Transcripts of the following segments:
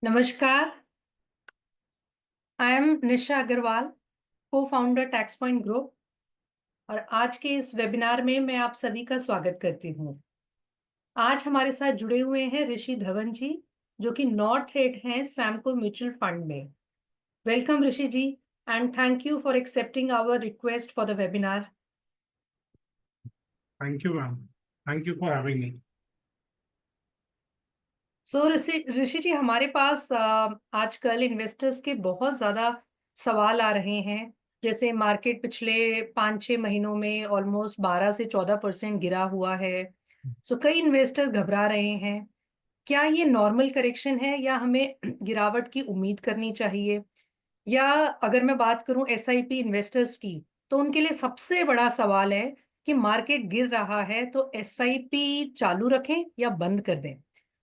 नमस्कार। I am निशा अग्रवाल, को founder tax point group, और आज के इस वेबिनार में मैं आप सभी का स्वागत करती हूँ। आज हमारे साथ जुड़े हुए हैं ऋषि धवन जी, जो कि नॉर्थ हेड हैं सैमको म्यूचुअल फंड में। Welcome Rishi ji, and thank you for accepting our request for the webinar. Thank you, ma'am. Thank you for having me. So Rishi ji, हमारे पास आजकल इन्वेस्टर्स के बहुत ज्यादा सवाल आ रहे हैं। जैसे मार्केट पिछले 5-6 महीनों में ऑलमोस्ट 12 से 14% गिरा हुआ है। सो कई इन्वेस्टर घबरा रहे हैं। क्या ये नॉर्मल करेक्शन है या हमें गिरावट की उम्मीद करनी चाहिए? या अगर मैं बात करूं एसआईपी इन्वेस्टर्स की, तो उनके लिए सबसे बड़ा सवाल है कि मार्केट गिर रहा है तो एसआईपी चालू रखें या बंद कर दें।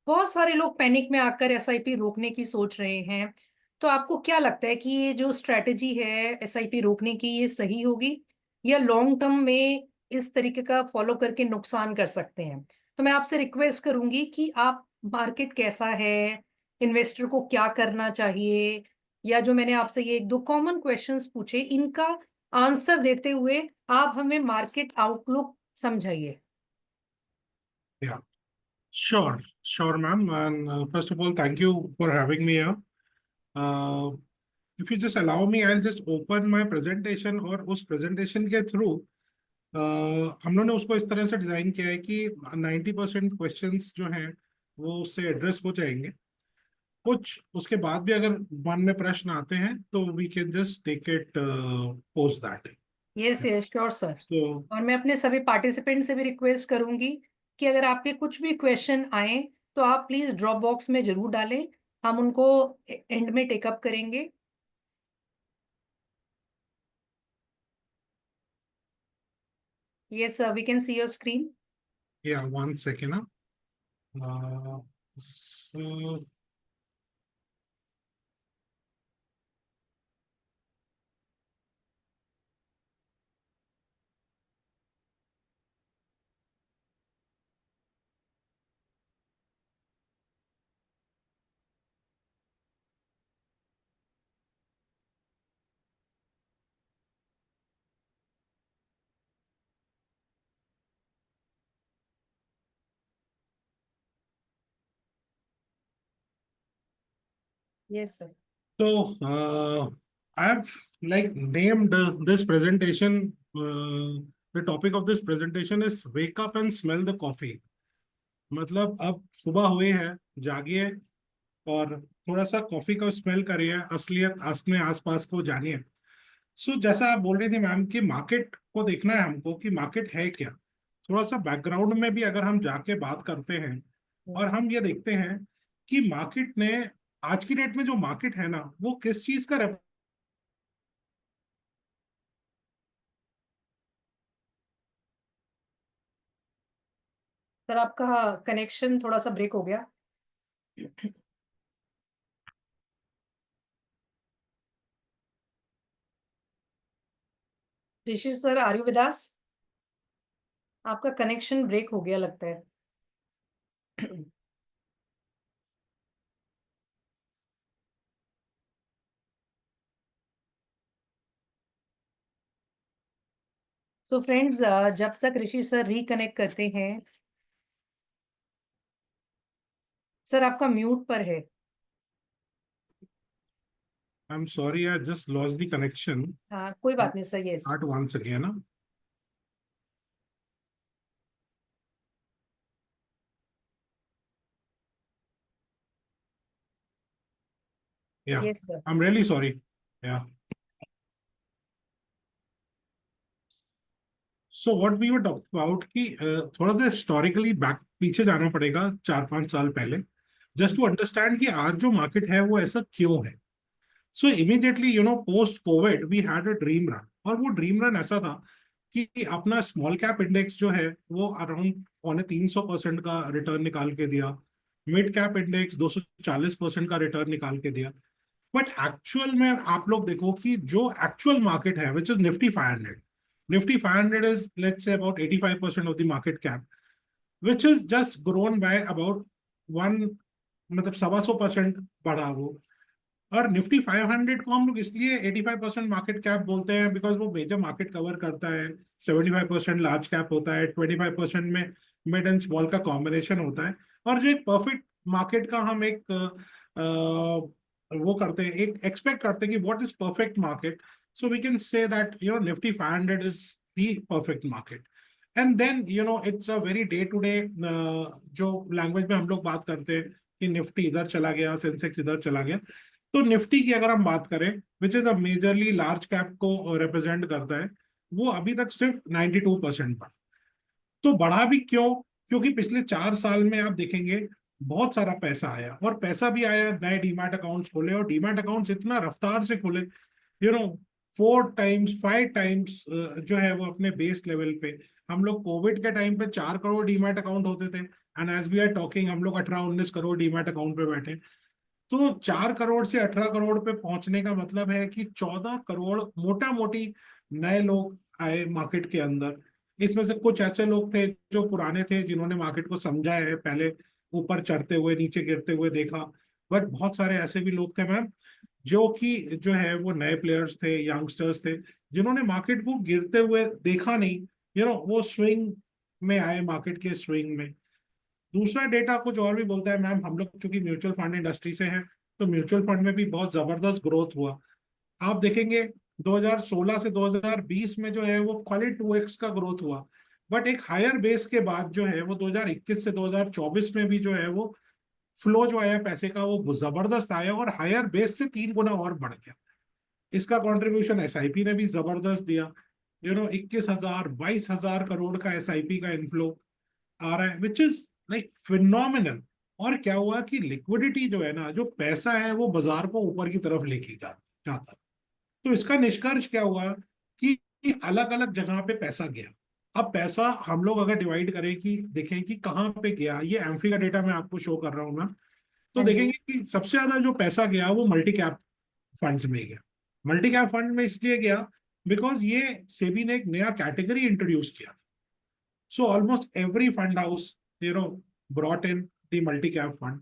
बहुत सारे लोग पैनिक में आकर एसआईपी रोकने की सोच रहे हैं। तो आपको क्या लगता है कि ये जो स्ट्रेटेजी है एसआईपी रोकने की, ये सही होगी या लॉन्ग टर्म में इस तरीके का फॉलो करके नुकसान कर सकते हैं? तो मैं आपसे रिक्वेस्ट करूंगी कि आप, मार्केट कैसा है, इन्वेस्टर को क्या करना चाहिए, या जो मैंने आपसे ये 1-2 कॉमन क्वेश्चंस पूछे, इनका आंसर देते हुए आप हमें मार्केट आउटलुक समझाइए। Yeah, sure, ma'am. And first of all, thank you for having me here. Uh, if you just allow me, I'll just open my presentation और उस presentation के through हम लोगों ने उसको इस तरह से डिजाइन किया है कि 90% क्वेश्चंस जो हैं वो उससे एड्रेस हो जाएंगे। कुछ उसके बाद भी अगर मन में प्रश्न आते हैं तो we can just take it post that. Yes yes, sure sir. तो और मैं अपने सभी पार्टिसिपेंट से भी रिक्वेस्ट करूंगी कि अगर आपके कुछ भी क्वेश्चन आए तो आप प्लीज ड्रॉप बॉक्स में जरूर डालें, हम उनको एंड में टेकअप करेंगे। Yes sir, we can see your screen. Yeah one second. So yes sir. So, I've like named this presentation. The topic of this presentation is "Wake up and smell the coffee." मतलब अब सुबह हुई है, जागिए और थोड़ा सा coffee का स्मेल करिए, असलियत अपने आसपास को जानिए। सो जैसा आप बोल रही थी मैम कि मार्केट को देखना है हमको कि मार्केट है क्या। थोड़ा सा बैकग्राउंड में भी अगर हम जाके बात करते हैं और हम ये देखते हैं कि मार्केट ने आज की डेट में जो मार्केट है ना वो किस चीज का सर, आपका कनेक्शन थोड़ा सा ब्रेक हो गया। Rishi sir, are you with us? आपका कनेक्शन ब्रेक हो गया लगता है। सो फ्रेंड्स, जब तक ऋषि सर रिकनेक्ट करते हैं, सर आपका म्यूट पर है। I am sorry I just lost the connection. हाँ, कोई बात नहीं sir. Yes. Start once again. Yeah yes sir. I am really sorry. Yeah so what we were talking about कि थोड़ा सा हिस्टोरिकली बैक पीछे जाना पड़ेगा 4-5 साल पहले जस्ट टू अंडरस्टैंड कि आज जो मार्केट है वो ऐसा क्यों है। So immediately post Covid we had a dream run और वो ड्रीम रन ऐसा था कि अपना स्मॉल कैप इंडेक्स जो है वो अराउंड 350% का रिटर्न निकाल के दिया। मिड कैप इंडेक्स 240% का रिटर्न निकाल के दिया। बट एक्चुअल में आप लोग देखो कि जो एक्चुअल मार्केट है which is Nifty 500, Nifty 500 is, let's say, about 85% of the market cap, which is just grown by about 1 मतलब 125% बढ़ा वो। और निफ्टी 500 को हम लोग इसलिए 85% मार्केट कैप बोलते हैं बिकॉज वो मेजर मार्केट कवर करता है। 75% लार्ज कैप होता है, 25% में मिड एंड स्मॉल का कॉम्बिनेशन होता है। और जो एक परफेक्ट मार्केट का हम एक वो करते हैं, एक एक्सपेक्ट करते हैं कि what is perfect market. So we can say that Nifty 500 is the perfect market. And then it's a very day to day जो लैंग्वेज में हम लोग बात करते हैं कि निफ्टी इधर चला गया, सेंसेक्स इधर चला गया। तो निफ्टी की अगर हम बात करें, विच is a majorly large cap को रिप्रेजेंट करता है, वो अभी तक सिर्फ 92% बढ़ा। तो बढ़ा भी क्यों? क्योंकि पिछले 4 साल में आप देखेंगे बहुत सारा पैसा आया, और पैसा भी आया, नए डीमैट अकाउंट्स खोले, और डीमैट अकाउंट्स इतना रफ्तार से खोले, यू नो 4 टाइम्स 5 टाइम्स जो है वो अपने बेस लेवल पे। हम लोग कोविड के टाइम पे 4 करोड़ डीमैट अकाउंट होते थे, and as we are talking हम लोग 18-19 करोड़ डीमैट अकाउंट पे बैठे। तो 4 करोड़ से 18 करोड़ पे पहुंचने का मतलब है कि 14 करोड़ मोटा मोटी नए लोग आए मार्केट के अंदर। इसमें से कुछ ऐसे लोग थे जो पुराने थे, जिन्होंने मार्केट को समझा है, पहले ऊपर चढ़ते हुए नीचे गिरते हुए देखा। बट बहुत सारे ऐसे भी लोग थे मैम, जो कि जो है वो नए प्लेयर्स थे, यंगस्टर्स थे, जिन्होंने मार्केट को गिरते हुए देखा नहीं। वो स्विंग में आए, मार्केट के स्विंग में। दूसरा डेटा कुछ और भी बोलता है मैम, हम लोग चूंकि म्यूचुअल फंड इंडस्ट्री से हैं, तो म्यूचुअल फंड में भी बहुत जबरदस्त ग्रोथ हुआ। आप देखेंगे 2016 से 2020 में जो है वो खाली 2x का ग्रोथ हुआ। बट एक हायर बेस के बाद जो है वो 2021 से 2024 में भी जो है वो फ्लो जो आया पैसे का वो जबरदस्त आया, और हायर बेस से 3 गुना और बढ़ गया। इसका कंट्रीब्यूशन एसआईपी ने भी जबरदस्त दिया। 21,000 22,000 करोड़ का एसआईपी का इनफ्लो आ रहा है, विच इज लाइक फिनोमिनल। और क्या हुआ कि लिक्विडिटी जो है ना, जो पैसा है वो बाजार को ऊपर की तरफ लेके जाता। तो इसका निष्कर्ष क्या हुआ कि अलग अलग जगह पे पैसा गया। अब पैसा हम लोग अगर डिवाइड करें कि देखें कि कहाँ पे गया, ये एम्फी का डेटा मैं आपको शो कर रहा हूँ ना, तो हाँ जी। देखेंगे कि सबसे ज्यादा जो पैसा गया वो मल्टी कैप फंड्स में गया। मल्टी कैप फंड में इसलिए गया बिकॉज ये सेबी ने एक नया कैटेगरी इंट्रोड्यूस किया था। So almost every fund house, brought in the multi-cap fund.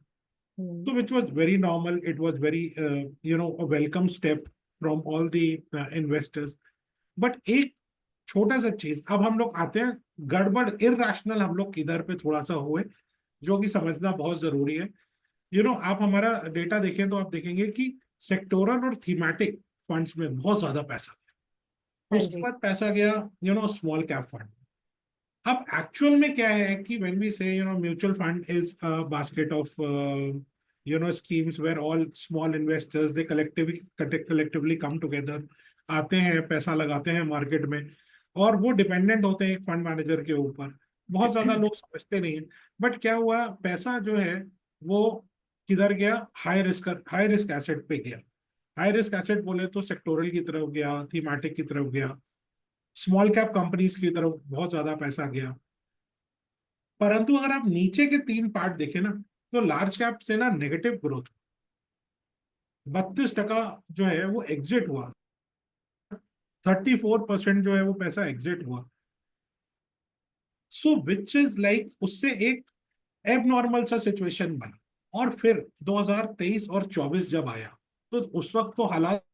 Hmm. So which was very normal. It was very, a welcome step from all the investors. But एक छोटा सा चीज, अब हम लोग आते हैं गड़बड़ इरैशनल हम लोग किधर पे थोड़ा सा हुए, जो कि समझना बहुत जरूरी है। आप हमारा डेटा देखें तो आप देखेंगे कि सेक्टोरल और थीमेटिक फंड्स में बहुत ज्यादा पैसा गया। हाँ उसके जी। बाद पैसा गया स्मॉल कैप फंड। अब एक्चुअल में क्या है कि व्हेन वी से mutual fund is a basket of schemes where all small investors they collectively come together, आते हैं पैसा लगाते हैं मार्केट में, और वो डिपेंडेंट होते हैं एक फंड मैनेजर के ऊपर। बहुत ज्यादा लोग समझते नहीं है। बट क्या हुआ, पैसा जो है वो किधर गया? हाई रिस्क एसेट पे गया। हाई रिस्क एसेट बोले तो सेक्टोरल की तरफ गया, थीमेटिक की तरफ गया, स्मॉल कैप कंपनीज की तरफ बहुत ज्यादा पैसा गया। परंतु अगर आप नीचे के 3 पार्ट देखें ना, तो लार्ज कैप से ना नेगेटिव ग्रोथ 32% जो है वो एग्जिट हुआ। 34% जो है वो पैसा एग्जिट हुआ। सो विच इज लाइक उससे एक एबनॉर्मल सा सिचुएशन बना। और फिर 2023 और 24 जब आया, तो उस वक्त तो हालात।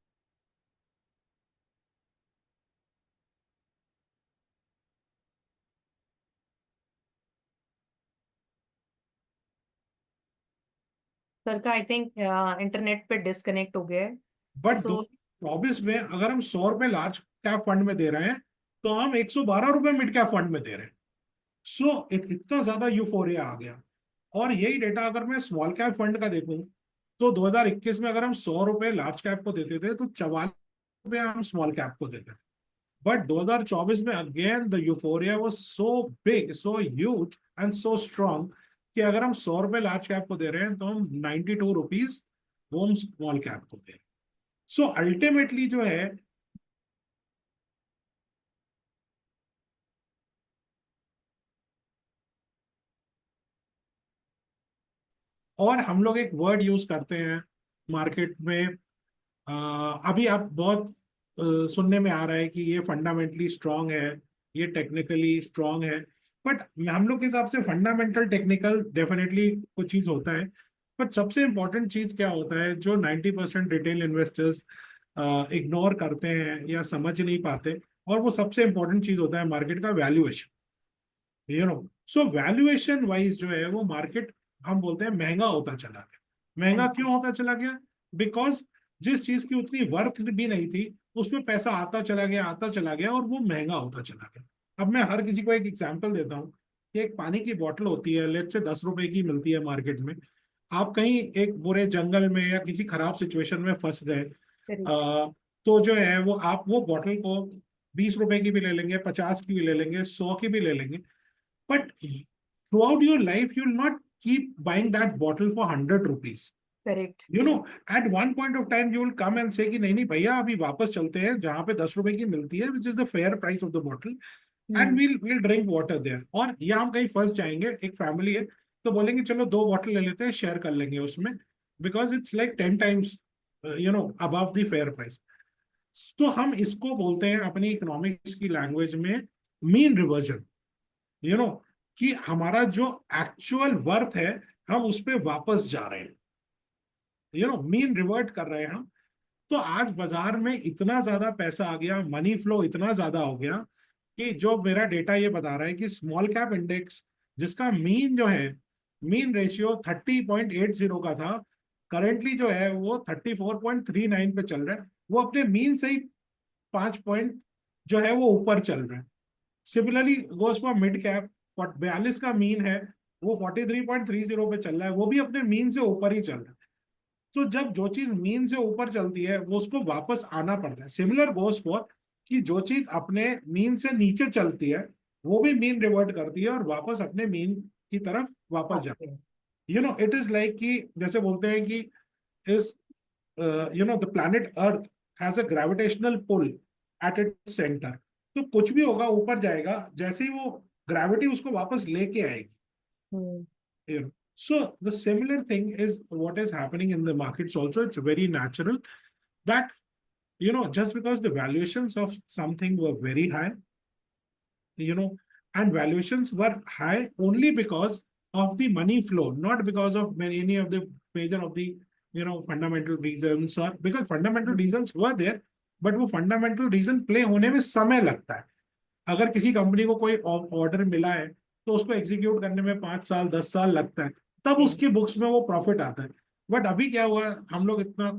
सर का आई थिंक इंटरनेट पे डिस्कनेक्ट हो गया है। बट सो 2024 में अगर हम 100 रुपए लार्ज कैप फंड में दे रहे हैं, तो हम 112 रुपए मिड कैप फंड में दे रहे हैं। इतना ज्यादा यूफोरिया आ गया। और यही डेटा अगर मैं स्मॉल कैप फंड का देखूं, तो 2021 में अगर हम 100 रुपए लार्ज कैप को देते थे, तो 44 रुपए हम स्मॉल कैप को देते थे। बट 2024 में again the euphoria was so big, so huge and so strong, कि अगर हम 100 रुपए लार्ज कैप को दे रहे हैं, तो हम 92 रुपीज वो हम स्मॉल कैप को दे रहे हैं। सो अल्टीमेटली जो है, और हम लोग एक वर्ड यूज करते हैं मार्केट में, अभी आप बहुत सुनने में आ रहा है कि ये फंडामेंटली स्ट्रांग है, ये टेक्निकली स्ट्रांग है। बट हम लोग के हिसाब से फंडामेंटल टेक्निकल डेफिनेटली कुछ चीज होता है। पर सबसे इंपॉर्टेंट चीज क्या होता है जो 90% रिटेल इन्वेस्टर्स इग्नोर करते हैं या समझ नहीं पाते, और वो सबसे इंपॉर्टेंट चीज होता है मार्केट का valuation. You know, so valuation wise जो है वो मार्केट, हम बोलते हैं महंगा होता चला गया। हाँ महंगा जी। क्यों होता चला गया? बिकॉज जिस चीज की उतनी वर्थ भी नहीं थी, उसमें पैसा आता चला गया, आता चला गया, और वो महंगा होता चला गया। अब मैं हर किसी को एक एग्जांपल देता हूँ कि एक पानी की बोतल होती है, लेट से 10 रुपए की मिलती है मार्केट में। आप कहीं एक बुरे जंगल में या किसी खराब सिचुएशन में फंस गए, करेक्ट। तो जो है वो आप वो बॉटल को 20 रुपए की भी ले लेंगे, 50 की भी ले लेंगे, 100 की भी ले लेंगे, but throughout your life you will not keep buying that bottle for 100 rupees. Correct. At one point of time you will come and say कि नहीं नहीं भैया अभी वापस चलते हैं जहां पे 10 रुपए की मिलती है, which is the fair price of the bottle, and hmm. we'll drink water there. और या हम कहीं फंस जाएंगे, एक फैमिली है, तो बोलेंगे चलो 2 बॉटल ले लेते हैं, शेयर कर लेंगे उसमें, because it's like 10 times above the fair price. तो हम इसको बोलते हैं अपनी इकोनॉमिक्स की लैंग्वेज में मीन रिवर्जन। यू नो, कि हमारा जो एक्चुअल वर्थ है हम उस पे वापस जा रहे हैं, मीन रिवर्ट कर रहे हैं हम। तो आज बाजार में इतना ज्यादा पैसा आ गया, मनी फ्लो इतना ज्यादा हो गया, कि जो मेरा डेटा ये बता रहा है कि स्मॉल कैप इंडेक्स, जिसका मीन जो है, मीन रेशियो 30.80 का था, करेंटली जो है वो 34.39 पे चल रहा है। वो अपने मीन से ही 5 पॉइंट जो है वो ऊपर चल रहा है। Similarly goes for mid cap, 42 का मीन है, वो 43.30 पे चल रहा है, वो भी अपने मीन से ऊपर ही चल रहा है। तो जब जो चीज मीन से ऊपर चलती है वो उसको वापस आना पड़ता है। सिमिलर गोस फॉर कि जो चीज अपने मीन से नीचे चलती है वो भी मीन रिवर्ट करती है और वापस अपने मीन की तरफ वापस आते जाती हैं। है। इट इज लाइक कि जैसे बोलते हैं कि इस the planet earth has a gravitational pull at its centre. तो कुछ भी होगा ऊपर जाएगा, जैसे ही वो ग्रेविटी उसको वापस लेके आएगी। हम्म। So the similar thing is what is happening in the markets also. It's very natural that, just because the valuations of something were very high, you know, and valuations were high only because of the money flow, not because of any of the major of the, fundamental reasons, or because fundamental reasons were there, but वो fundamental reason play होने में समय लगता है। अगर किसी company को कोई ऑर्डर मिला है तो उसको एग्जीक्यूट करने में 5 साल 10 साल लगता है, तब जी। उसकी बुक्स में वो प्रॉफिट आता है। बट अभी क्या हुआ, हम लोग इतना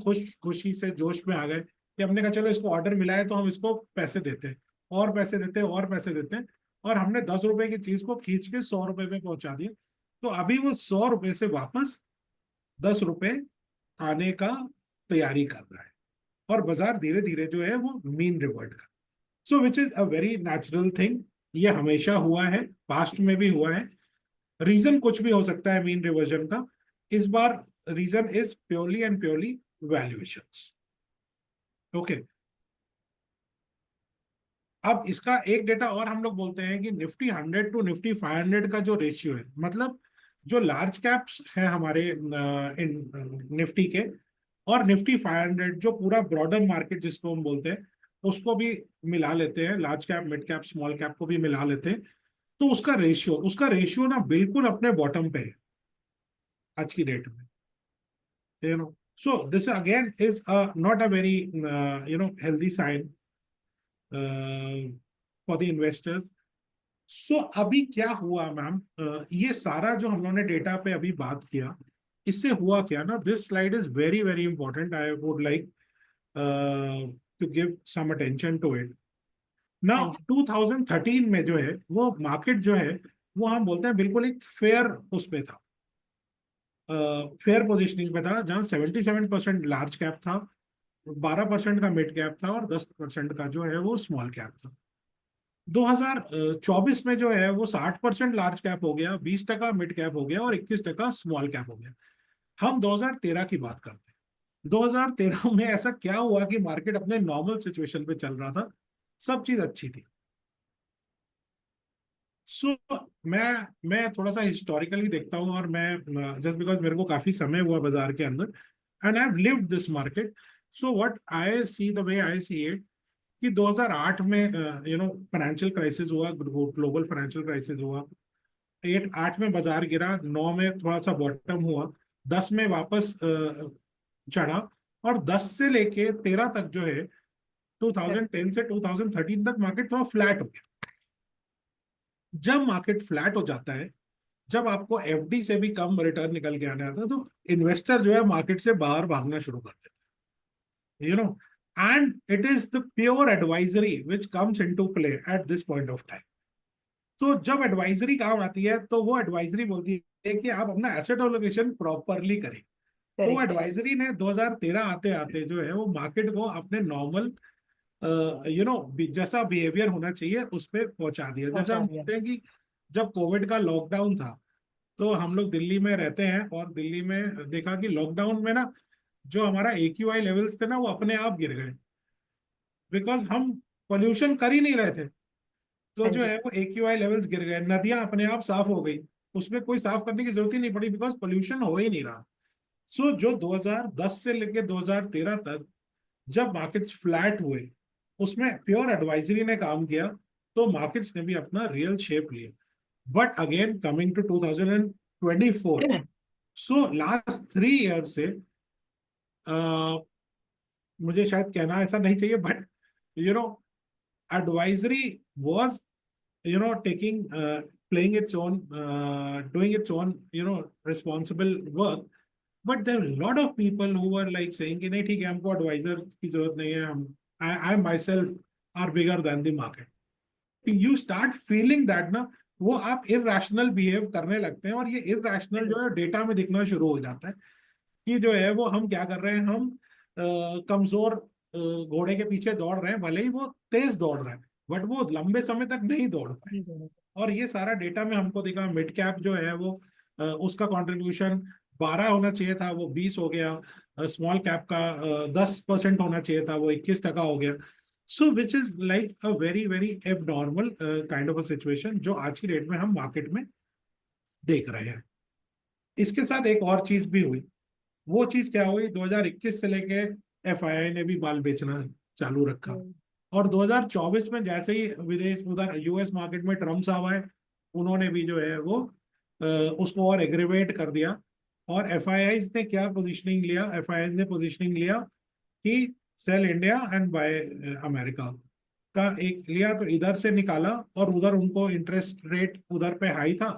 खुशी से जोश में आ गए कि हमने कहा चलो इसको ऑर्डर मिला है तो हम इसको पैसे देते हैं, और पैसे देते हैं, और पैसे देते हैं, और हमने 10 रुपए की चीज को खींच के 100 रुपए में पहुंचा दिया। तो अभी वो 100 रुपए से वापस 10 रुपए आने का तैयारी कर रहा है, और बाजार धीरे धीरे जो है वो मीन रिवर्ट कर। So which is a very natural thing. ये हमेशा हुआ है, पास्ट में भी हुआ है। रीजन कुछ भी हो सकता है मीन रिवर्जन का, इस बार reason is purely and purely valuations. Okay, अब इसका एक डेटा और हम लोग बोलते हैं कि निफ्टी 100 टू निफ्टी 500 का जो रेशियो है, मतलब जो लार्ज कैप्स है हमारे निफ्टी के, और निफ्टी 500 जो पूरा ब्रॉडर मार्केट जिसको हम बोलते हैं, उसको भी मिला लेते हैं, large cap mid cap small cap को भी मिला लेते हैं। तो उसका रेशियो ना बिल्कुल अपने बॉटम पे है आज की डेट में। So this again is not a very healthy sign for the investors. सो अभी क्या हुआ मैम, ये सारा जो हम लोगों ने डेटा पे अभी बात किया, इससे हुआ क्या ना, this slide is very very important, I would like to give some attention to it. हाँ नाउ जी। 2013 में जो है वो मार्केट जो है वो हम बोलते हैं बिल्कुल एक फेयर उस पे था, फेयर पोजिशनिंग पे था, जहाँ 77% लार्ज कैप था, 12% का मिड कैप था, और 10% का जो है वो स्मॉल कैप था। 2024 में जो है वो 60% लार्ज कैप हो गया, 20% मिड कैप हो गया, और 21% स्मॉल कैप हो गया। हम 2013 की बात करते हैं। 2013 में ऐसा क्या हुआ कि मार्केट अपने नॉर्मल सिचुएशन पे चल रहा था, सब चीज अच्छी थी। सो मैं थोड़ा सा हिस्टोरिकली देखता हूँ, और मैं जस्ट बिकॉज मेरे को काफी समय हुआ बाजार के अंदर, and I have lived this market. So what I see, the way I see it, कि 2008 में फाइनेंशियल क्राइसिस हुआ, ग्लोबल फाइनेंशियल क्राइसिस हुआ। 8 में बाजार गिरा, 9 में थोड़ा सा बॉटम हुआ, 10 में वापस चढ़ा, और 10 से लेके 13 तक जो है, 2010 से 2013 तक मार्केट थोड़ा फ्लैट हो गया। जब मार्केट फ्लैट हो जाता है, जब आपको एफडी से भी कम रिटर्न निकल के आने आता है, तो इन्वेस्टर जो है मार्केट से बाहर भागना शुरू कर देता है, and it is the pure advisory which comes into play at this point of time. तो जब एडवाइजरी काम आती है, तो वो एडवाइजरी बोलती है कि आप अपना एसेट एलोकेशन प्रॉपरली करें। तो वो करेक्ट। एडवाइजरी ने 2013 आते आते जो है वो मार्केट को अपने नॉर्मल जैसा बिहेवियर होना चाहिए उस पर पहुंचा दिया। जैसे पहुंचा हम दिया। बोलते हैं कि जब कोविड का लॉकडाउन था, तो हम लोग दिल्ली में रहते हैं, और दिल्ली में देखा कि लॉकडाउन में ना जो हमारा AQI लेवल्स थे ना, वो अपने आप गिर गए, बिकॉज हम पोल्यूशन कर ही नहीं रहे थे। तो हाँ जो जी। है वो AQI लेवल्स गिर गए, नदियां अपने आप साफ हो गई, उसमें कोई साफ करने की जरूरत ही नहीं पड़ी, बिकॉज पोल्यूशन हो ही नहीं रहा। सो जो 2010 से लेकर 2013 तक जब मार्केट्स फ्लैट हुए, उसमें प्योर एडवाइजरी ने काम किया, तो मार्केट्स ने भी अपना रियल शेप लिया। बट अगेन कमिंग टू 2024, सो लास्ट 3 ईयर से मुझे शायद कहना ऐसा नहीं चाहिए, but you know advisory was taking playing its own doing its own responsible work, but there are a lot of people who were like saying कि नहीं ठीक है, हमको advisor की जरूरत नहीं है, हम I myself are bigger than the market. You start feeling that ना, वो आप irrational behave करने लगते हैं, और ये irrational जो है डेटा में दिखना शुरू हो जाता है कि जो है वो हम क्या कर रहे हैं, हम कमजोर घोड़े के पीछे दौड़ रहे हैं, भले ही वो तेज दौड़ रहा है, बट वो लंबे समय तक नहीं दौड़ पाए। और ये सारा डेटा में हमको दिखा, मिड कैप जो है वो उसका कंट्रीब्यूशन 12 होना चाहिए था, वो 20 हो गया। स्मॉल कैप का 10% होना चाहिए था, वो 21% हो गया। So which is like a very very abnormal kind of a situation, जो आज की डेट में हम मार्केट में देख रहे हैं। इसके साथ एक और चीज भी हुई। वो चीज क्या हुई, 2021 से लेके FII ने भी माल बेचना चालू रखा, और 2024 में जैसे ही विदेश उधर US मार्केट में ट्रम्प साहब आए, उन्होंने भी जो है वो उसको और एग्रीवेट कर दिया। और FIIs ने क्या पोजीशनिंग लिया, FIIs ने पोजीशनिंग लिया कि sell India and buy America का एक लिया, तो इधर से निकाला, और उधर उनको इंटरेस्ट रेट उधर पे हाई था,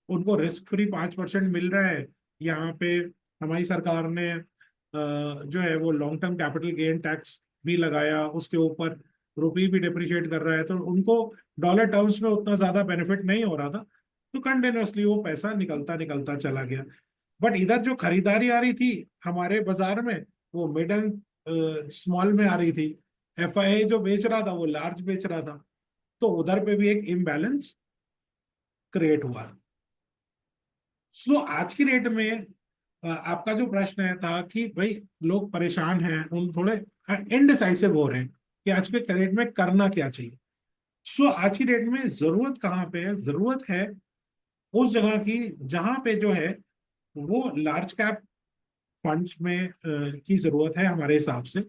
उनको रिस्क फ्री 5% मिल रहा है। यहाँ पे हमारी सरकार ने जो है वो long term capital gain tax भी लगाया, उसके ऊपर रुपी भी डिप्रिशिएट कर रहा है, तो उनको डॉलर टर्म्स में उतना ज्यादा बेनिफिट नहीं हो रहा था, तो कंटिन्यूसली वो पैसा निकलता निकलता चला गया। बट इधर जो खरीदारी आ रही थी हमारे बाजार में, वो मिड एंड स्मॉल में आ रही थी। FII जो बेच रहा था वो लार्ज बेच रहा था, तो उधर पे भी एक इम्बैलेंस क्रिएट हुआ। सो आज की डेट में आपका जो प्रश्न है था कि भाई लोग परेशान हैं, उन थोड़े इनडिसाइसिव हो रहे हैं कि आज के डेट में करना क्या चाहिए। सो आज की डेट में जरूरत कहाँ पे है, जरूरत है उस जगह की जहां पे जो है वो लार्ज कैप फंड्स में की जरूरत है हमारे हिसाब से।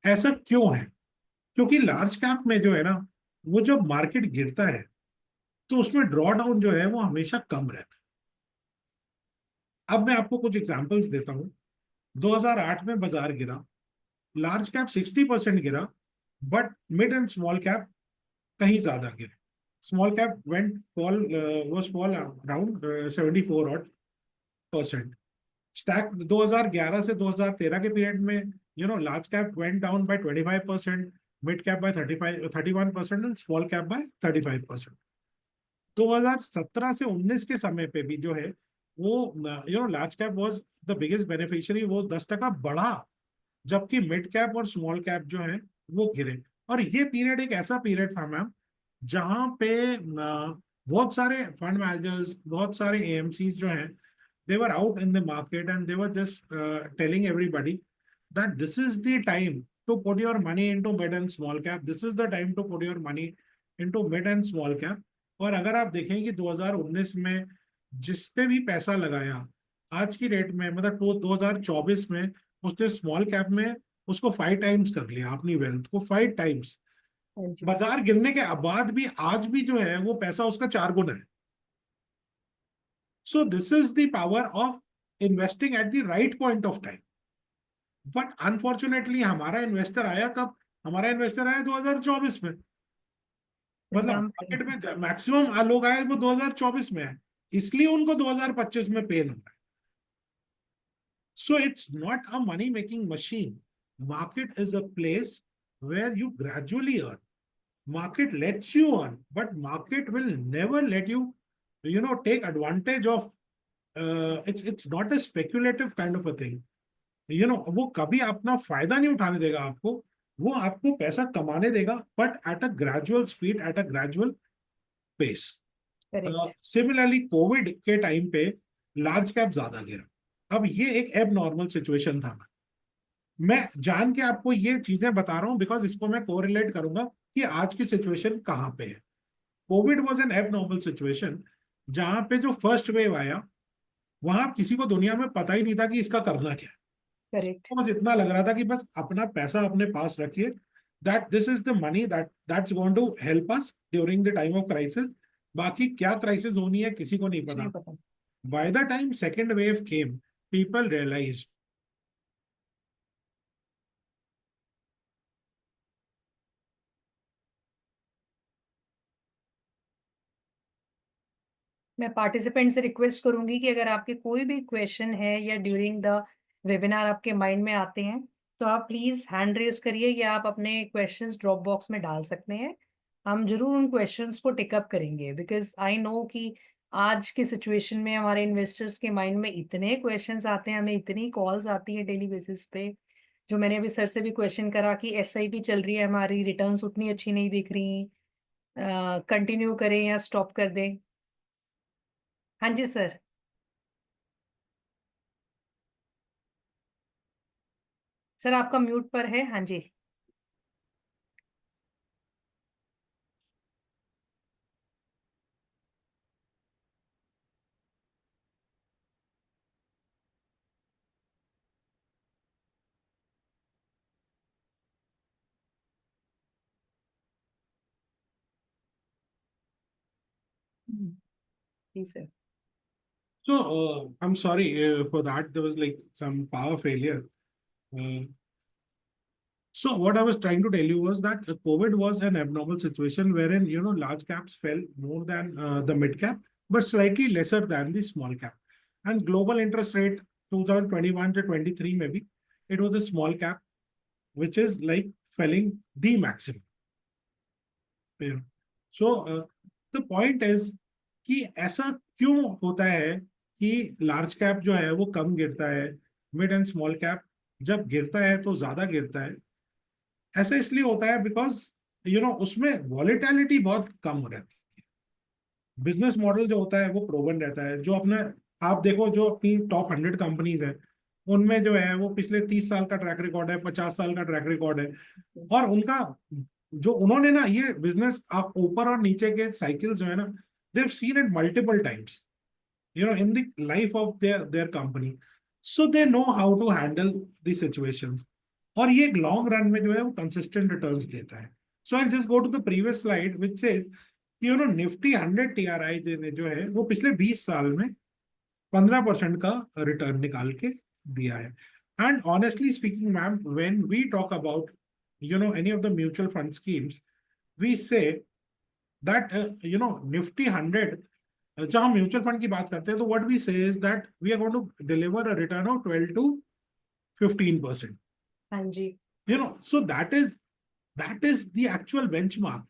ऐसा क्यों है? क्योंकि लार्ज कैप में जो है ना, वो जब मार्केट गिरता है, तो उसमें ड्रॉ डाउन जो है वो हमेशा कम रहता है। अब मैं आपको कुछ एग्जांपल्स देता हूँ। 2008 में बाजार गिरा, लार्ज कैप 60% गिरा, but mid and small cap कहीं ज्यादा गिरे। Small cap went fall was fall around 74 odd percent. Stack 2011 से 2013 के पीरियड में large cap went down by 25%, mid cap by 31% and small cap by 35%। 2017 से 19 के समय पे भी जो है वो large cap was the biggest beneficiary, वो 10% बढ़ा, जबकि मिड कैप और स्मॉल कैप जो है वो गिरे। और ये पीरियड एक ऐसा पीरियड था मैम, जहां पे बहुत सारे फंड मैनेजर्स, बहुत सारे AMCs जो हैं, they were out in the market and they were just telling everybody that this is the time to put your money into mid and small cap, this is the time to put your money into mid and small cap। और अगर आप देखें कि 2019 में जिसने भी पैसा लगाया, आज की डेट में मतलब 2024 में उसने स्मॉल कैप में उसको 5 टाइम्स कर लिया, अपनी वेल्थ को 5 टाइम्स। हाँ जी। बाजार गिरने के बाद भी आज भी जो है वो पैसा उसका 4 गुना है। So this is the power of investing at the right point of time. But unfortunately हमारा इन्वेस्टर आया कब? हमारा इन्वेस्टर आया 2024 में। मतलब एग्जाम पे। मार्केट में मैक्सिमम लोग आए वो 2024 में है, इसलिए उनको 2025 में पेन हो रहा है। So it's not a money making machine. Market is a place where you gradually earn. Market lets you earn, but market will never let you, take advantage of. It's not a speculative kind of a thing. वो कभी अपना फायदा नहीं उठाने देगा आपको, वो आपको पैसा कमाने देगा, but at a gradual speed, at a gradual pace. Correct. Similarly Covid के टाइम पे लार्ज कैप ज्यादा गिरा। अब ये एक एब नॉर्मल सिचुएशन था। मैं जान के आपको ये चीजें बता रहा हूं बिकॉज इसको मैं कोरिलेट करूंगा कि आज की सिचुएशन कहां पे है। कोविड वॉज एन एब नॉर्मल सिचुएशन, जहां पे जो फर्स्ट वेव आया वहां किसी को दुनिया में पता ही नहीं था कि इसका करना क्या है। करेक्ट। सबको बस इतना लग रहा था कि बस अपना पैसा अपने पास रखिए, that this is the money that's going to help us during the time of crisis. बाकी क्या क्राइसिस होनी है किसी को नहीं कुछ नहीं पता। पता। By the time second wave came, people realise. मैं पार्टिसिपेंट से रिक्वेस्ट करूंगी कि अगर आपके कोई भी क्वेश्चन है या ड्यूरिंग द वेबिनार आपके माइंड में आते हैं, तो आप प्लीज हैंड रेज करिए या आप अपने क्वेश्चंस ड्रॉप बॉक्स में डाल सकते हैं। हम जरूर उन क्वेश्चंस को टिकअप करेंगे, बिकॉज आई नो कि आज की सिचुएशन में हमारे इन्वेस्टर्स के माइंड में इतने क्वेश्चंस आते हैं, हमें इतनी कॉल्स आती है डेली बेसिस पे। जो मैंने अभी सर से भी क्वेश्चन करा कि एसआईपी चल रही है हमारी, रिटर्न्स उतनी अच्छी नहीं दिख रही, कंटिन्यू करें या स्टॉप कर दें। हाँ जी सर। सर आपका म्यूट पर है। हाँ जी। जी sir. So, I'm sorry for that. There was like some power failure. Uh, so, what I was trying to tell you was that COVID was an abnormal situation wherein large caps fell more than the mid cap, but slightly lesser than the small cap. And global interest rate 2021 to 23 maybe it was the small cap which is like felling the maximum. So the point is कि ऐसा क्यों होता है कि large cap जो है वो कम गिरता है, मिड एंड स्मॉल कैप जब गिरता है तो ज्यादा गिरता है। ऐसा इसलिए होता है बिकॉज उसमें वॉलेटिलिटी बहुत कम रहती है। बिजनेस मॉडल जो होता है वो प्रोवन रहता है। जो अपने आप देखो जो अपनी टॉप 100 कंपनीज है उनमें जो है वो पिछले 30 साल का ट्रैक रिकॉर्ड है, 50 साल का ट्रैक रिकॉर्ड है। और उनका जो उन्होंने ना ये बिजनेस आप ऊपर और नीचे के साइकिल जो है ना, they've seen it multiple times in the life of their company, so they know how to handle the situations। और ये एक लॉन्ग रन में जो है वो कंसिस्टेंट रिटर्न्स देता है। So I just go to the previous slide which says कि निफ्टी 100 टीआरआई ने जो है वो पिछले 20 साल में 15% का रिटर्न निकाल के दिया है। And honestly speaking ma'am, when we talk about any of the mutual fund schemes, we say that Nifty 100, जब हम म्यूचुअल फंड की बात करते हैं तो what we say is that we are going to deliver a return of 12 to 15%। हाँ जी। So that is the actual benchmark.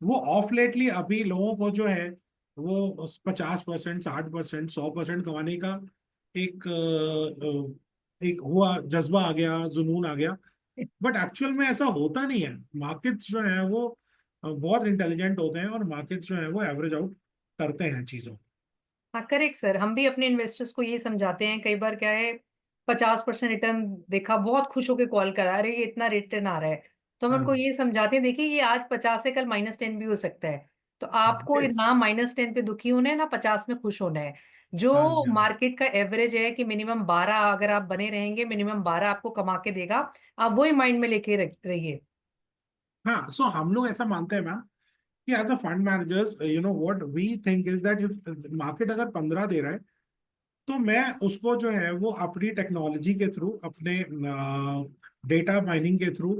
वो ऑफ लेटली अभी लोगों को जो है वो 50%, 60%, 100% कमाने का एक हुआ जज्बा आ गया, जुनून आ गया। बट एक्चुअल में ऐसा होता नहीं है। मार्केट्स जो है वो बहुत इंटेलिजेंट होते हैं और मार्केट्स जो है वो एवरेज आउट करते हैं चीजों। हाँ करेक्ट सर, हम भी अपने इन्वेस्टर्स को ये समझाते हैं। कई बार क्या है, 50% रिटर्न देखा, बहुत खुश होकर कॉल करा, अरे ये इतना रिटर्न आ रहा है। तो हम उनको हाँ। ये समझाते हैं, देखिए ये आज 50 है, कल -10 भी हो सकता है। तो आपको यस। ना -10 पे दुखी होना है ना 50 में खुश होना है। हाँ जो जी, हाँ जी। मार्केट का एवरेज है कि मिनिमम 12, अगर आप बने रहेंगे मिनिमम 12 आपको कमा के देगा, आप वही माइंड में लेके रहिए। हाँ, सो हम लोग ऐसा मानते हैं मैम कि as a fund managers what we think is that if market अगर 15 दे रहा है तो मैं उसको जो है वो अपनी टेक्नोलॉजी के थ्रू, अपने डेटा माइनिंग के थ्रू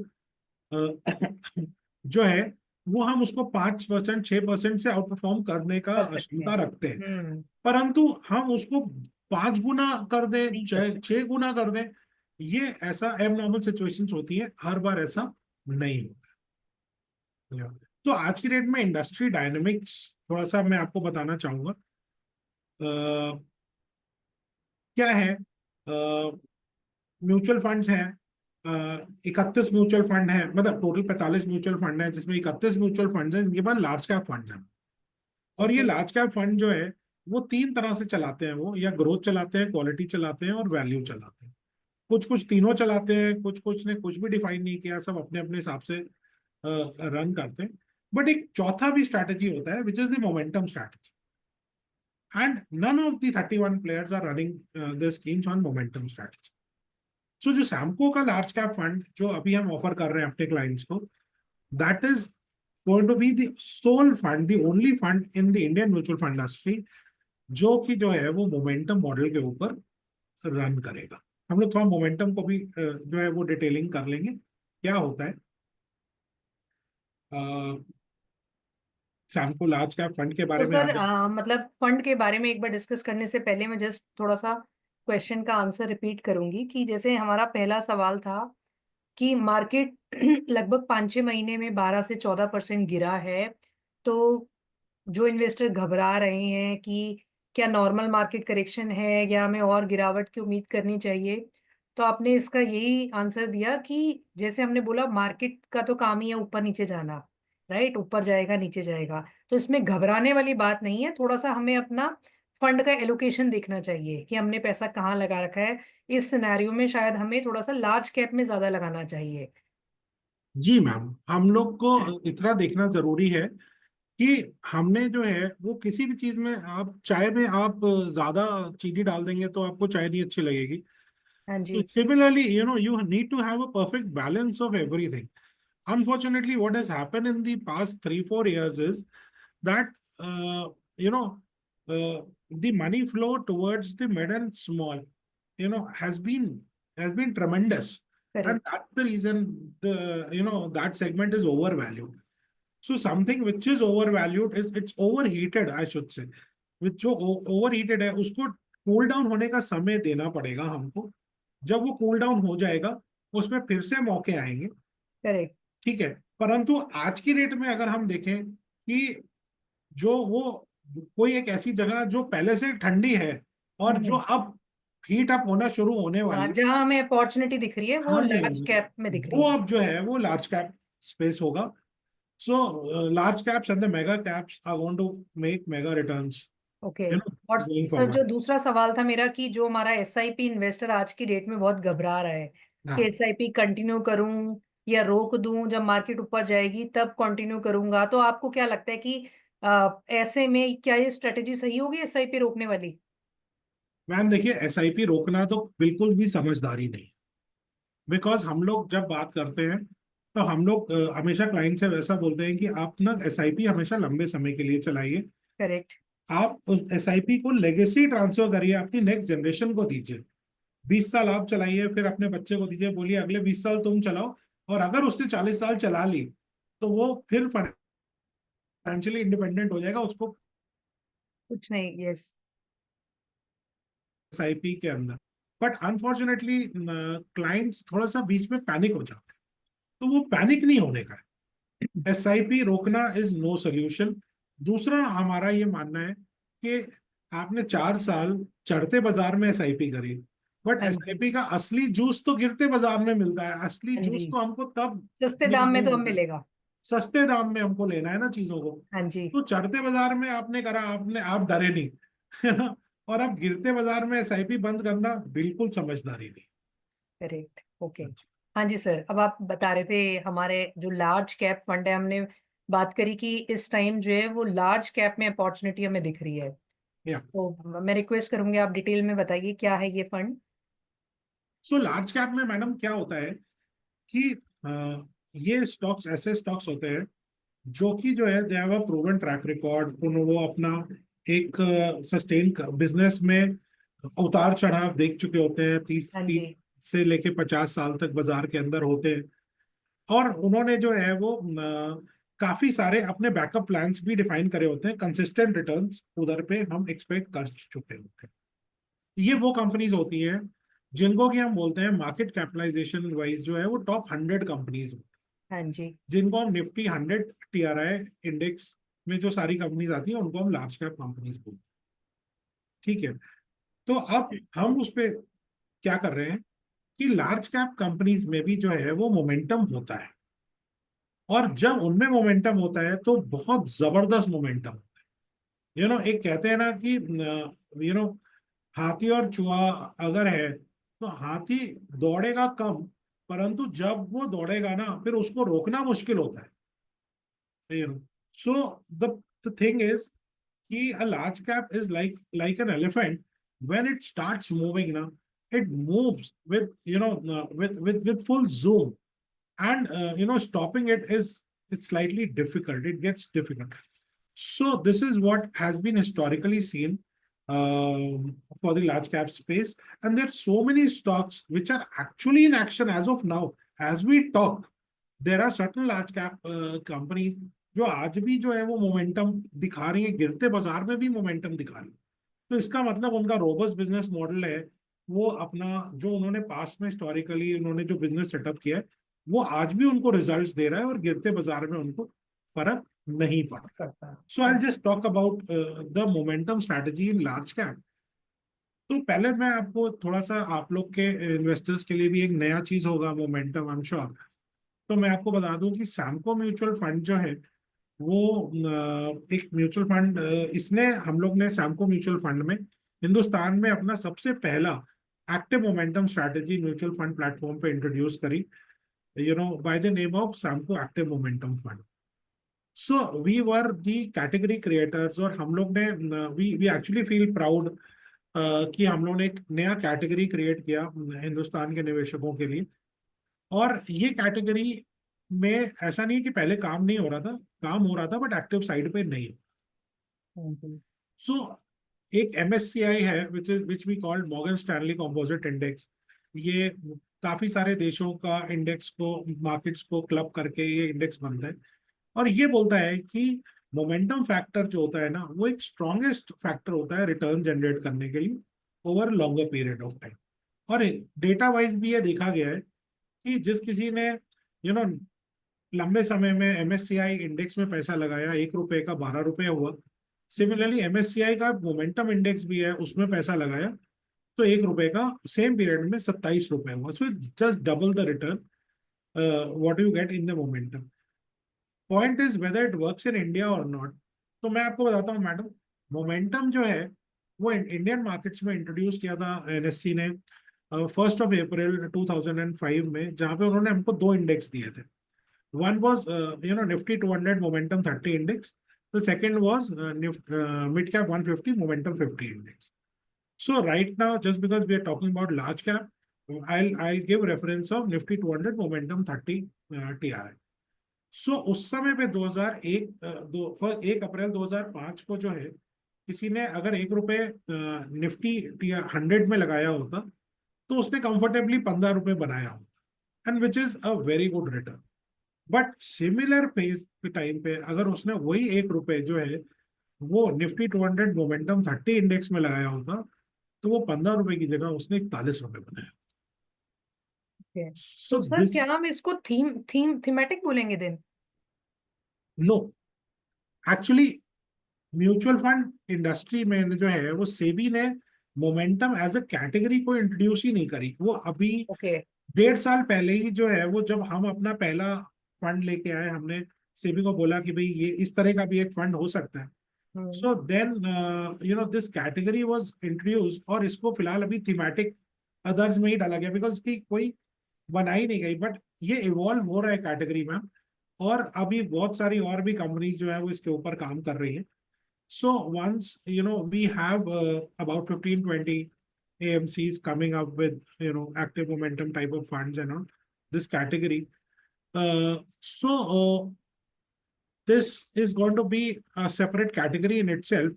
जो है वो हम उसको 5%, 6% से आउट परफॉर्म करने का कर सकते क्षमता हैं। रखते हैं। हम्म। परंतु हम उसको 5 गुना कर दें, नहीं कर 6 गुना कर दें, ये ऐसा एबनॉर्मल सिचुएशंस होती है, हर बार ऐसा नहीं होता है। तो आज की डेट में इंडस्ट्री डायनेमिक्स थोड़ा सा मैं आपको बताना चाहूंगा। क्या है, म्यूचुअल फंड्स हैं, 31 म्यूचुअल फंड है, मतलब टोटल 45 म्यूचुअल फंड है, जिसमें 31 म्यूचुअल फंड है, इनके पास लार्ज कैप फंड है। और ये ओके। लार्ज कैप फंड जो है वो 3 तरह से चलाते हैं, वो या ग्रोथ चलाते हैं, क्वालिटी चलाते हैं, और वैल्यू चलाते हैं। कुछ कुछ तीनों चलाते हैं, कुछ कुछ ने कुछ भी डिफाइन नहीं किया, सब अपने अपने हिसाब से रन करते हैं। बट एक चौथा भी स्ट्रैटेजी होता है, which is the momentum strategy, and none of the 31 players are running the schemes on momentum strategy. So जो सैमको का लार्ज कैप फंड जो अभी हम ऑफर कर रहे हैं अपने क्लाइंट्स को, that is going to be the sole fund, the only fund in the Indian mutual fund industry जो कि जो है वो मोमेंटम मॉडल के ऊपर रन करेगा। हम लोग थोड़ा मोमेंटम को भी जो है वो डिटेलिंग कर लेंगे क्या होता है। सैमको लार्ज कैप फंड के तो बारे में सर आप। मतलब फंड के बारे में एक बार डिस्कस करने से पहले मैं जस्ट थोड़ा सा क्वेश्चन का आंसर रिपीट करूंगी कि जैसे हमारा पहला सवाल था कि मार्केट लगभग 5-6 महीने में 12 से 14% गिरा है। तो जो इन्वेस्टर घबरा रहे हैं कि क्या नॉर्मल मार्केट करेक्शन है या हमें और गिरावट की उम्मीद करनी चाहिए, तो आपने इसका यही आंसर दिया कि जैसे हमने बोला मार्केट का तो काम ही है ऊपर नीचे जाना, राइट, ऊपर जाएगा नीचे जाएगा। तो इसमें घबराने वाली बात नहीं है, थोड़ा सा हमें अपना फंड का एलोकेशन देखना चाहिए कि हमने पैसा कहाँ लगा रखा है। इस सिनेरियो में शायद हमें थोड़ा सा लार्ज कैप में ज्यादा लगाना चाहिए। जी मैम, हम लोग को इतना देखना जरूरी है कि हमने जो है वो किसी भी चीज में, आप चाय में आप ज्यादा चीनी डाल देंगे तो आपको चाय नहीं अच्छी लगेगी। हाँ So जी। similarly, you need to have a perfect balance of everything. Unfortunately, what has happened in the past 3-4 years is that you know the money flow towards the mid and small, has been tremendous, and correct. that's the reason that segment is overvalued. So something which is overvalued is it's overheated, I should say. Which जो overheated है उसको cool down होने का समय देना पड़ेगा हमको। जब वो कूल डाउन हो जाएगा उसमें फिर से मौके आएंगे। करेक्ट। ठीक है। परंतु आज की डेट में अगर हम देखें कि जो वो कोई एक ऐसी जगह जो पहले से ठंडी है और जो हम्म। अब हीट अप होना शुरू होने हाँ, वाली है। जहाँ हमें अपॉर्चुनिटी दिख रही है वो हाँ जी, हाँ लार्ज जी। कैप में दिख रही वो है। अब जो है वो लार्ज कैप स्पेस होगा। So large caps and the mega caps are going to make mega returns, okay. और going सर जो forward. दूसरा सवाल था मेरा कि जो हमारा एसआईपी इन्वेस्टर आज की डेट में बहुत घबरा रहा है कि हाँ एसआईपी कंटिन्यू करूं या रोक दूं, जब मार्केट ऊपर जाएगी तब कंटिन्यू करूंगा, तो आपको क्या लगता है कि ऐसे में क्या ये स्ट्रेटेजी सही होगी एसआईपी रोकने वाली? मैम, देखिए एसआईपी रोकना तो बिल्कुल भी समझदारी नहीं। बिकॉज हम लोग जब बात करते हैं तो हम लोग हमेशा क्लाइंट से वैसा बोलते हैं कि आप ना एसआईपी हमेशा लंबे समय के लिए चलाइए। करेक्ट। आप उस एसआईपी को लेगेसी ट्रांसफर करिए, अपनी नेक्स्ट जनरेशन को दीजिए। 20 साल आप चलाइए, फिर अपने बच्चे को दीजिए, बोलिए अगले 20 साल तुम चलाओ। और अगर उसने 40 साल चला ली तो वो फिर फाइनेंशियली इंडिपेंडेंट हो जाएगा, उसको कुछ नहीं। यस। एसआईपी के अंदर। बट अनफॉर्चुनेटली क्लाइंट्स थोड़ा सा बीच में पैनिक हो जाते हैं, तो वो पैनिक नहीं होने का है। एसआईपी रोकना इज नो सोल्यूशन। दूसरा हमारा ये मानना है कि आपने 4 साल चढ़ते बाजार में एसआईपी करी, बट हाँ जी। एसआईपी का असली जूस तो गिरते बाजार में मिलता है। असली हाँ जूस जी। तो हमको तब सस्ते दाम निकालने में तो अब मिलता है, मिलेगा। सस्ते दाम में हमको लेना है ना चीजों को। हाँ जी। तो चढ़ते बाजार में आपने करा, आप डरे नहीं है ना। और अब गिरते बाजार में एसआईपी बंद करना बिल्कुल समझदारी नहीं। करेक्ट। ओके। हाँ जी। हाँ जी सर, अब आप बता रहे थे हमारे जो लार्ज कैप फंड है, हमने बात करी कि इस टाइम जो है वो लार्ज कैप में अपॉर्चुनिटी हमें दिख रही है। या तो मैं रिक्वेस्ट करूंगी आप डिटेल में बताइए क्या है ये फंड। सो लार्ज कैप में मैडम क्या होता है कि ये स्टॉक्स ऐसे स्टॉक्स होते हैं जो कि जो है they have a proven track record, वो अपना एक सस्टेन बिजनेस में उतार चढ़ाव देख चुके होते हैं, तीस हाँ जी। तीस से लेके 50 साल तक बाजार के अंदर होते हैं। और उन्होंने जो है वो काफी सारे अपने बैकअप प्लान्स भी डिफाइन करे होते हैं, कंसिस्टेंट रिटर्न्स उधर पे हम एक्सपेक्ट कर चुके होते हैं। ये वो कंपनीज होती हैं जिनको कि हम बोलते हैं मार्केट कैपिटलाइजेशन वाइज जो है वो टॉप 100 कंपनीज होती हाँ जी। हैं, जिनको हम निफ्टी 100 TRI इंडेक्स में जो सारी कंपनीज आती हैं उनको हम लार्ज कैप कंपनीज बोलते हैं। ठीक है। तो अब हम उस पे क्या कर रहे हैं कि लार्ज कैप कंपनीज में भी जो है वो मोमेंटम होता है, और जब उनमें मोमेंटम होता है तो बहुत जबरदस्त मोमेंटम। एक कहते हैं ना कि हाथी और चूहा अगर है तो हाथी दौड़ेगा कम, परंतु जब वो दौड़ेगा ना फिर उसको रोकना मुश्किल होता है। सो द थिंग इज कि a large cap is like an elephant. When it starts moving now, it moves with with full zoom, and stopping it is, it's slightly difficult, it gets difficult. So this is what has been historically seen for the large cap space, and there are so many stocks which are actually in action as of now as we talk. There are certain large cap companies जो आज भी जो है वो momentum दिखा रही है, गिरते बाजार में भी मोमेंटम दिखा रही है। तो इसका मतलब उनका रोबस्ट बिजनेस मॉडल है, वो अपना जो उन्होंने पास्ट में हिस्टोरिकली उन्होंने जो बिजनेस सेटअप किया है वो आज भी उनको रिजल्ट्स दे रहा है, और गिरते बाजार में उनको फर्क नहीं पड़ रहा। करता है। So I just talk about the momentum strategy in large cap. तो पहले मैं आपको थोड़ा सा, आप लोग के इन्वेस्टर्स के लिए भी एक नया चीज होगा मोमेंटम, आई एम श्योर। तो मैं आपको बता दूं कि सैमको म्यूचुअल फंड जो है वो एक म्यूचुअल फंड, इसने हम लोग ने सैमको म्यूचुअल फंड में हिंदुस्तान में अपना सबसे पहला active momentum strategy mutual fund platform पे इंट्रोड्यूस करी, by the name of Samco active momentum fund. So we were the category creators, और हम लोग ने we we actually feel proud कि हम लोग ने एक नया कैटेगरी क्रिएट किया हिंदुस्तान के निवेशकों के लिए। और ये कैटेगरी में ऐसा नहीं है कि पहले काम नहीं हो रहा था, काम हो रहा था, बट एक्टिव साइड पे नहीं। हाँ जी। सो एक MSCI है which we called Morgan Stanley composite index. ये काफी सारे देशों का इंडेक्स को, मार्केट्स को क्लब करके ये इंडेक्स बनता है, और ये बोलता है कि मोमेंटम फैक्टर जो होता है ना वो एक स्ट्रॉन्गेस्ट फैक्टर होता है रिटर्न जनरेट करने के लिए over longer period of time. और डेटा वाइज भी ये देखा गया है कि जिस किसी ने यू नो लंबे समय में MSCI इंडेक्स में पैसा लगाया, 1 रुपए का 12 रुपए हुआ। सिमिलरली MSCI का मोमेंटम इंडेक्स भी है, उसमें पैसा लगाया तो 1 रुपए का सेम पीरियड में 27 रुपए हुआ। So just double the return what you get in the momentum. Point is whether it works in India और नॉट। तो मैं आपको बताता हूँ मैडम, मोमेंटम जो है वो इंडियन मार्केट्स में इंट्रोड्यूस किया था NSE ने 1 अप्रैल 2005 में, जहाँ पे उन्होंने हमको 2 इंडेक्स दिए थे। One was, Nifty 200 Momentum 30 Index. The second was Mid Cap 150 Momentum 50 Index. So right now, just because we are talking about large cap, I'll give reference of Nifty 200 Momentum 30 TRI. So उस समय पे 2001 1 अप्रैल 2005 को जो है किसी ने अगर 1 रुपए Nifty 100 में लगाया होता तो उसने कंफर्टेबली 15 रुपए बनाया होता, and which is a very good return. But similar page के टाइम पे अगर उसने वही 1 रुपए जो है वो Nifty 200 मोमेंटम 30 इंडेक्स में लगाया होता तो वो 15 रुपए की जगह उसने 41 रुपए बनाया। ओके। सो तो सर दिस, क्या हम इसको थीमेटिक बोलेंगे then? No, actually mutual fund industry में जो है वो सेबी ने मोमेंटम एज अ कैटेगरी को इंट्रोड्यूस ही नहीं करी। वो अभी ओके। 1.5 साल पहले ही जो है वो, जब हम अपना पहला फंड लेके आए, हमने सेबी को बोला कि भाई ये इस तरह का भी एक फंड हो सकता है। Hmm. So then this category was introduce, और इसको फिलहाल अभी थीमेटिक अदर्स में ही डाला गया बिकॉज इसकी कोई बनाई नहीं गई, बट ये इवॉल्व हो रहा है कैटेगरी में। और अभी बहुत सारी और भी कंपनीज जो है वो इसके ऊपर काम कर रही है। So once we have about 15-20 AMCs coming up with active momentum type of funds and on this category. So this is going to be a separate category in itself.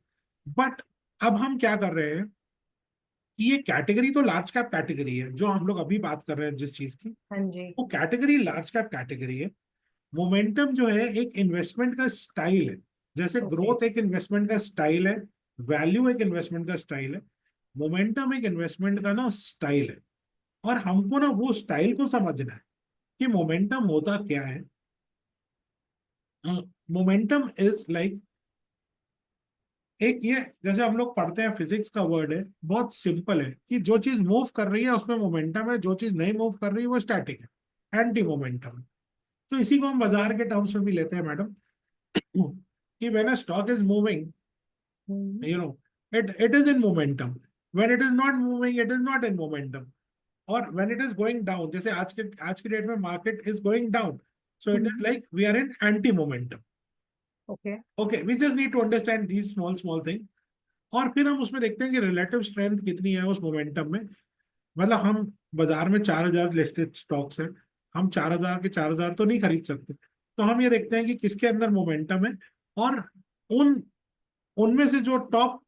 But अब हम क्या कर रहे हैं कि ये कैटेगरी तो large cap category है, जो हम लोग अभी बात कर रहे हैं जिस चीज की, हाँ जी। वो कैटेगरी लार्ज कैप कैटेगरी है। मोमेंटम जो है एक इन्वेस्टमेंट का स्टाइल है। जैसे ओके। ग्रोथ एक इन्वेस्टमेंट का स्टाइल है, वैल्यू एक इन्वेस्टमेंट का स्टाइल है, मोमेंटम एक इन्वेस्टमेंट का ना स्टाइल है। और हमको ना वो स्टाइल को समझना है कि मोमेंटम होता क्या है। मोमेंटम इज लाइक एक ये, जैसे हम लोग पढ़ते हैं फिजिक्स का वर्ड है, बहुत सिंपल है कि जो चीज मूव कर रही है उसमें मोमेंटम है, जो चीज नहीं मूव कर रही है वो स्टैटिक है, एंटी मोमेंटम। तो इसी को हम बाजार के टर्म्स में भी लेते हैं मैडम, कि when a stock is moving, hmm. you know, it is in momentum. When it is not moving, it is not in momentum. और when it is going down, जैसे आज के डेट में market is going down, so it is hmm. Like we are in anti momentum. Okay. Okay, we just need to understand these small small thing. और फिर हम उसमें देखते हैं कि रिलेटिव स्ट्रेंथ कितनी है उस मोमेंटम में। मतलब हम बाजार में 4,000 लिस्टेड स्टॉक्स हैं, हम 4,000 के 4,000 तो नहीं खरीद सकते। तो हम ये देखते हैं कि किसके अंदर मोमेंटम है, और उन उनमें से जो टॉप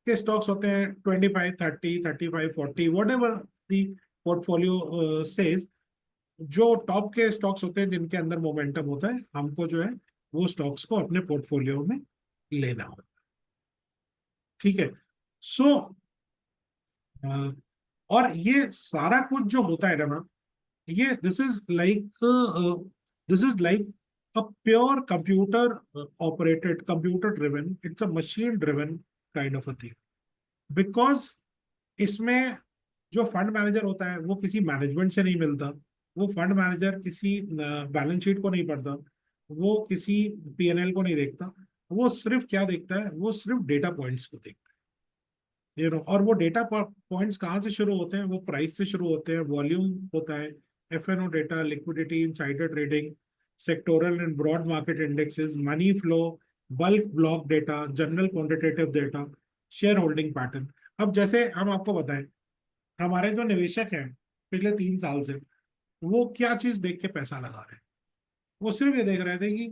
के स्टॉक्स होते हैं 25, 30, 35, 40, what ever the portfolio says, जो टॉप के स्टॉक्स होते हैं जिनके अंदर मोमेंटम होता है, हमको जो है वो स्टॉक्स को अपने पोर्टफोलियो में लेना होगा। ठीक है। सो और ये सारा कुछ जो होता है ना मैम, ये this is like a pure computer operated, computer driven, it's a machine driven kind of a thing. Because इसमें जो फंड मैनेजर होता है वो किसी मैनेजमेंट से नहीं मिलता, वो फंड मैनेजर किसी बैलेंस शीट को नहीं पढ़ता, वो किसी पीएनएल को नहीं देखता। वो सिर्फ क्या देखता है, वो सिर्फ डेटा पॉइंट्स को देखता है, और वो डेटा पॉइंट्स कहाँ से शुरू होते हैं, वो प्राइस से शुरू होते हैं, वॉल्यूम होता है, FNO data, liquidity, insider trading, sectoral and broad market indexes, money flow, bulk block data, general quantitative data, share holding pattern. अब जैसे हम आपको बताएं, हमारे जो निवेशक हैं पिछले 3 साल से, वो क्या चीज देख के पैसा लगा रहे हैं? वो सिर्फ ये देख रहे थे कि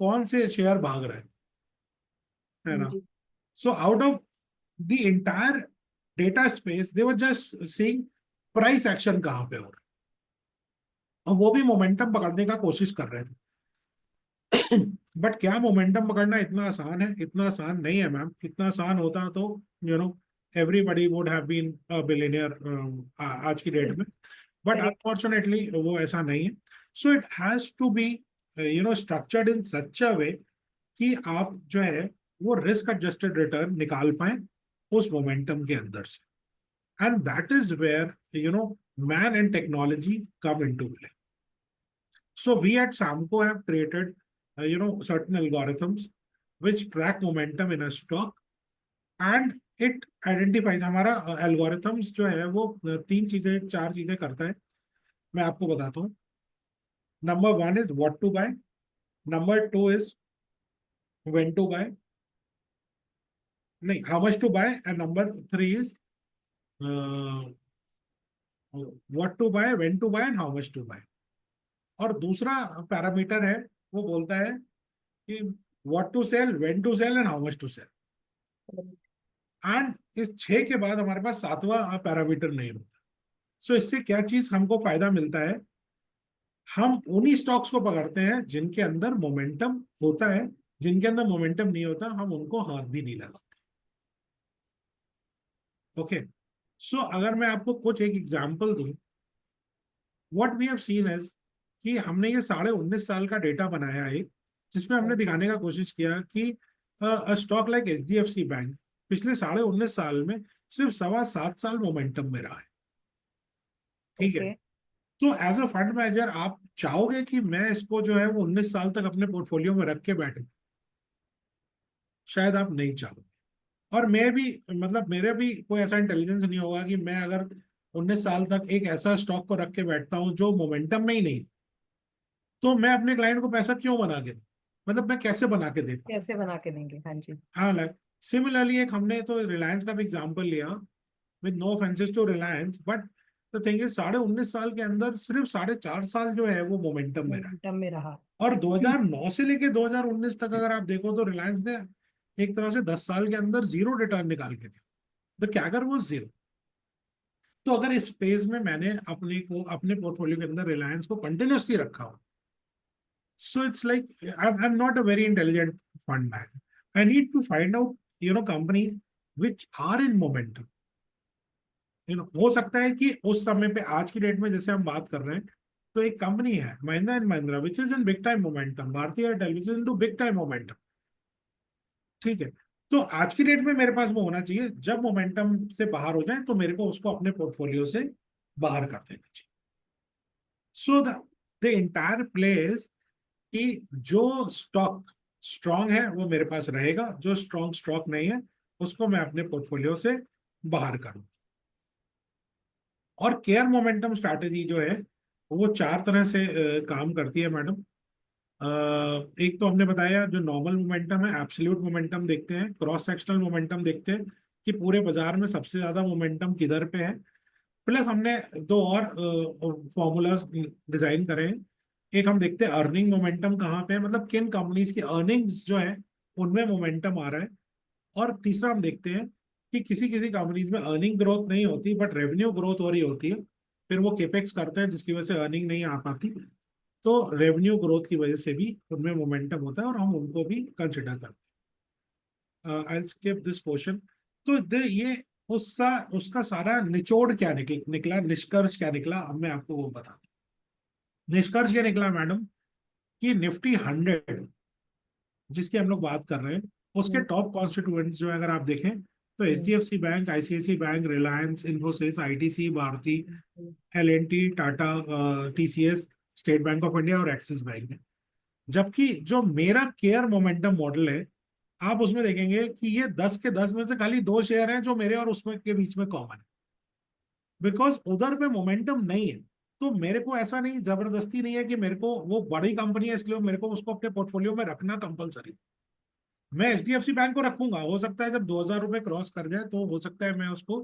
कौन से शेयर भाग रहे हैं, है हाँ ना। जी। So out of the entire data space they were just seeing price action कहाँ पे हो रहा है, और वो भी मोमेंटम पकड़ने का कोशिश कर रहे थे। बट क्या मोमेंटम पकड़ना इतना आसान है? इतना आसान नहीं है मैम। इतना आसान होता तो no everybody would have been a billionaire आज की डेट में। But correct. अनफॉर्चुनेटली वो ऐसा नहीं है। So it has to be structured in such a way कि आप जो है वो रिस्क एडजस्टेड रिटर्न निकाल पाए उस मोमेंटम के अंदर से। And that is where man and technology come into play. So we at Samco have created, certain algorithms which track momentum in a stock, and it identifies, हमारा algorithms जो है वो 3 चीजें 4 चीजें करता है। मैं आपको बताता हूँ। Number 1 is what to buy, number 2 is when to buy, नहीं how much to buy, and number 3 is what to buy, when to buy and how much to buy. और दूसरा पैरामीटर है, वो बोलता है कि what to sell, when to sell and how much to sell. And इस 6 के बाद हमारे पास 7वां पैरामीटर नहीं होता। सो इससे क्या चीज हमको फायदा मिलता है? हम उन्हीं स्टॉक्स को पकड़ते हैं जिनके अंदर मोमेंटम होता है, जिनके अंदर मोमेंटम नहीं होता हम उनको हाथ भी नहीं लगाते। ओके। सो अगर मैं आपको कुछ एक एग्जांपल दूं, what we have seen is कि हमने ये 19.5 साल का डेटा बनाया है, जिसमें हमने दिखाने का कोशिश किया कि स्टॉक लाइक एचडीएफसी बैंक पिछले 19.5 साल में सिर्फ 7.25 साल मोमेंटम में रहा है। ठीक है। ओके। तो एज अ फंड मैनेजर आप चाहोगे कि मैं इसको जो है वो 19 साल तक अपने पोर्टफोलियो में रख के बैठूं? शायद आप नहीं चाहोगे। और मैं भी, मतलब मेरे भी कोई ऐसा इंटेलिजेंस नहीं होगा कि मैं अगर 19 साल तक एक ऐसा स्टॉक को रख के बैठता हूं जो मोमेंटम में ही नहीं, तो मैं अपने क्लाइंट को पैसा क्यों बना के दूं? मतलब मैं कैसे बना के दे पाऊं? कैसे बना के देंगे? हाँ जी। हाँ, लाइक सिमिलरली एक हमने तो रिलायंस का भी एग्जांपल लिया, with no offences to Reliance, but the thing is 19.5 साल के अंदर सिर्फ 4.5 साल जो है वो मोमेंटम में रहा। मोमेंटम में रहा। और 2009 से लेके 2019 तक अगर आप देखो तो रिलायंस ने एक तरह से 10 साल के अंदर जीरो रिटर्न निकाल के दिया। द कैगर वो जीरो। तो अगर इस फेज में मैंने अपने पोर्टफोलियो के अंदर रिलायंस को कंटिन्यूसली रखा हो, so it's like I'm not a very intelligent fund manager. I need to find out, companies which are in momentum. हो सकता है कि उस समय पे आज की डेट में जैसे हम बात कर रहे हैं, तो एक कंपनी है Mahindra and Mahindra which is in big time momentum, Bharti Airtel which is into big time momentum, ठीक है। तो आज की डेट में मेरे पास वो होना चाहिए, जब मोमेंटम से बाहर हो जाए तो मेरे को उसको अपने पोर्टफोलियो से बाहर कर देना चाहिए। सो द इंटायर प्लेस कि जो स्टॉक स्ट्रांग है वो मेरे पास रहेगा, जो स्ट्रांग स्टॉक नहीं है उसको मैं अपने पोर्टफोलियो से बाहर करूंगा। और केयर मोमेंटम स्ट्रैटेजी जो है वो चार तरह से काम करती है मैडम। एक तो हमने बताया जो नॉर्मल मोमेंटम है, एब्सोल्यूट मोमेंटम देखते हैं, क्रॉस सेक्शनल मोमेंटम देखते हैं कि पूरे बाजार में सबसे ज्यादा मोमेंटम किधर पे है। प्लस हमने दो और फॉर्मूलाज डिजाइन करे हैं। एक हम देखते हैं अर्निंग मोमेंटम कहाँ पे है, मतलब किन कंपनीज की अर्निंग्स जो है उनमें मोमेंटम आ रहा है। और तीसरा हम देखते हैं कि किसी किसी कंपनीज में अर्निंग ग्रोथ नहीं होती बट रेवेन्यू ग्रोथ हो रही होती है, फिर वो केपेक्स करते हैं जिसकी वजह से अर्निंग नहीं आ पाती, तो रेवेन्यू ग्रोथ की वजह से भी उनमें मोमेंटम होता है और हम उनको भी कंसिडर करते हैं। I skip this portion. तो ये उसका सारा निचोड़ क्या निकला, निष्कर्ष क्या निकला, अब मैं आपको वो बताता हूँ। निष्कर्ष क्या निकला मैडम कि निफ्टी 100 जिसकी हम लोग बात कर रहे हैं, उसके हम्म, टॉप कॉन्स्टिट्यूएंट्स जो अगर आप देखें तो H D hmm, F C bank, ICICI bank, Reliance, Infosys, ITC, Bharti, hmm, L N T, Tata, TCS, State Bank of India और एक्सिस बैंक है। जबकि जो मेरा केयर मोमेंटम मॉडल है, आप उसमें देखेंगे कि ये 10 के 10 में से खाली दो शेयर हैं जो मेरे और उसमें के बीच में कॉमन है, बिकॉज उधर पे मोमेंटम नहीं है। तो मेरे को ऐसा नहीं, जबरदस्ती नहीं है कि मेरे को वो बड़ी कंपनी है इसलिए मेरे को उसको अपने पोर्टफोलियो में रखना कंपलसरी। मैं H D F C bank को रखूंगा, हो सकता है जब 2,000 रुपए क्रॉस कर जाए तो हो सकता है मैं उसको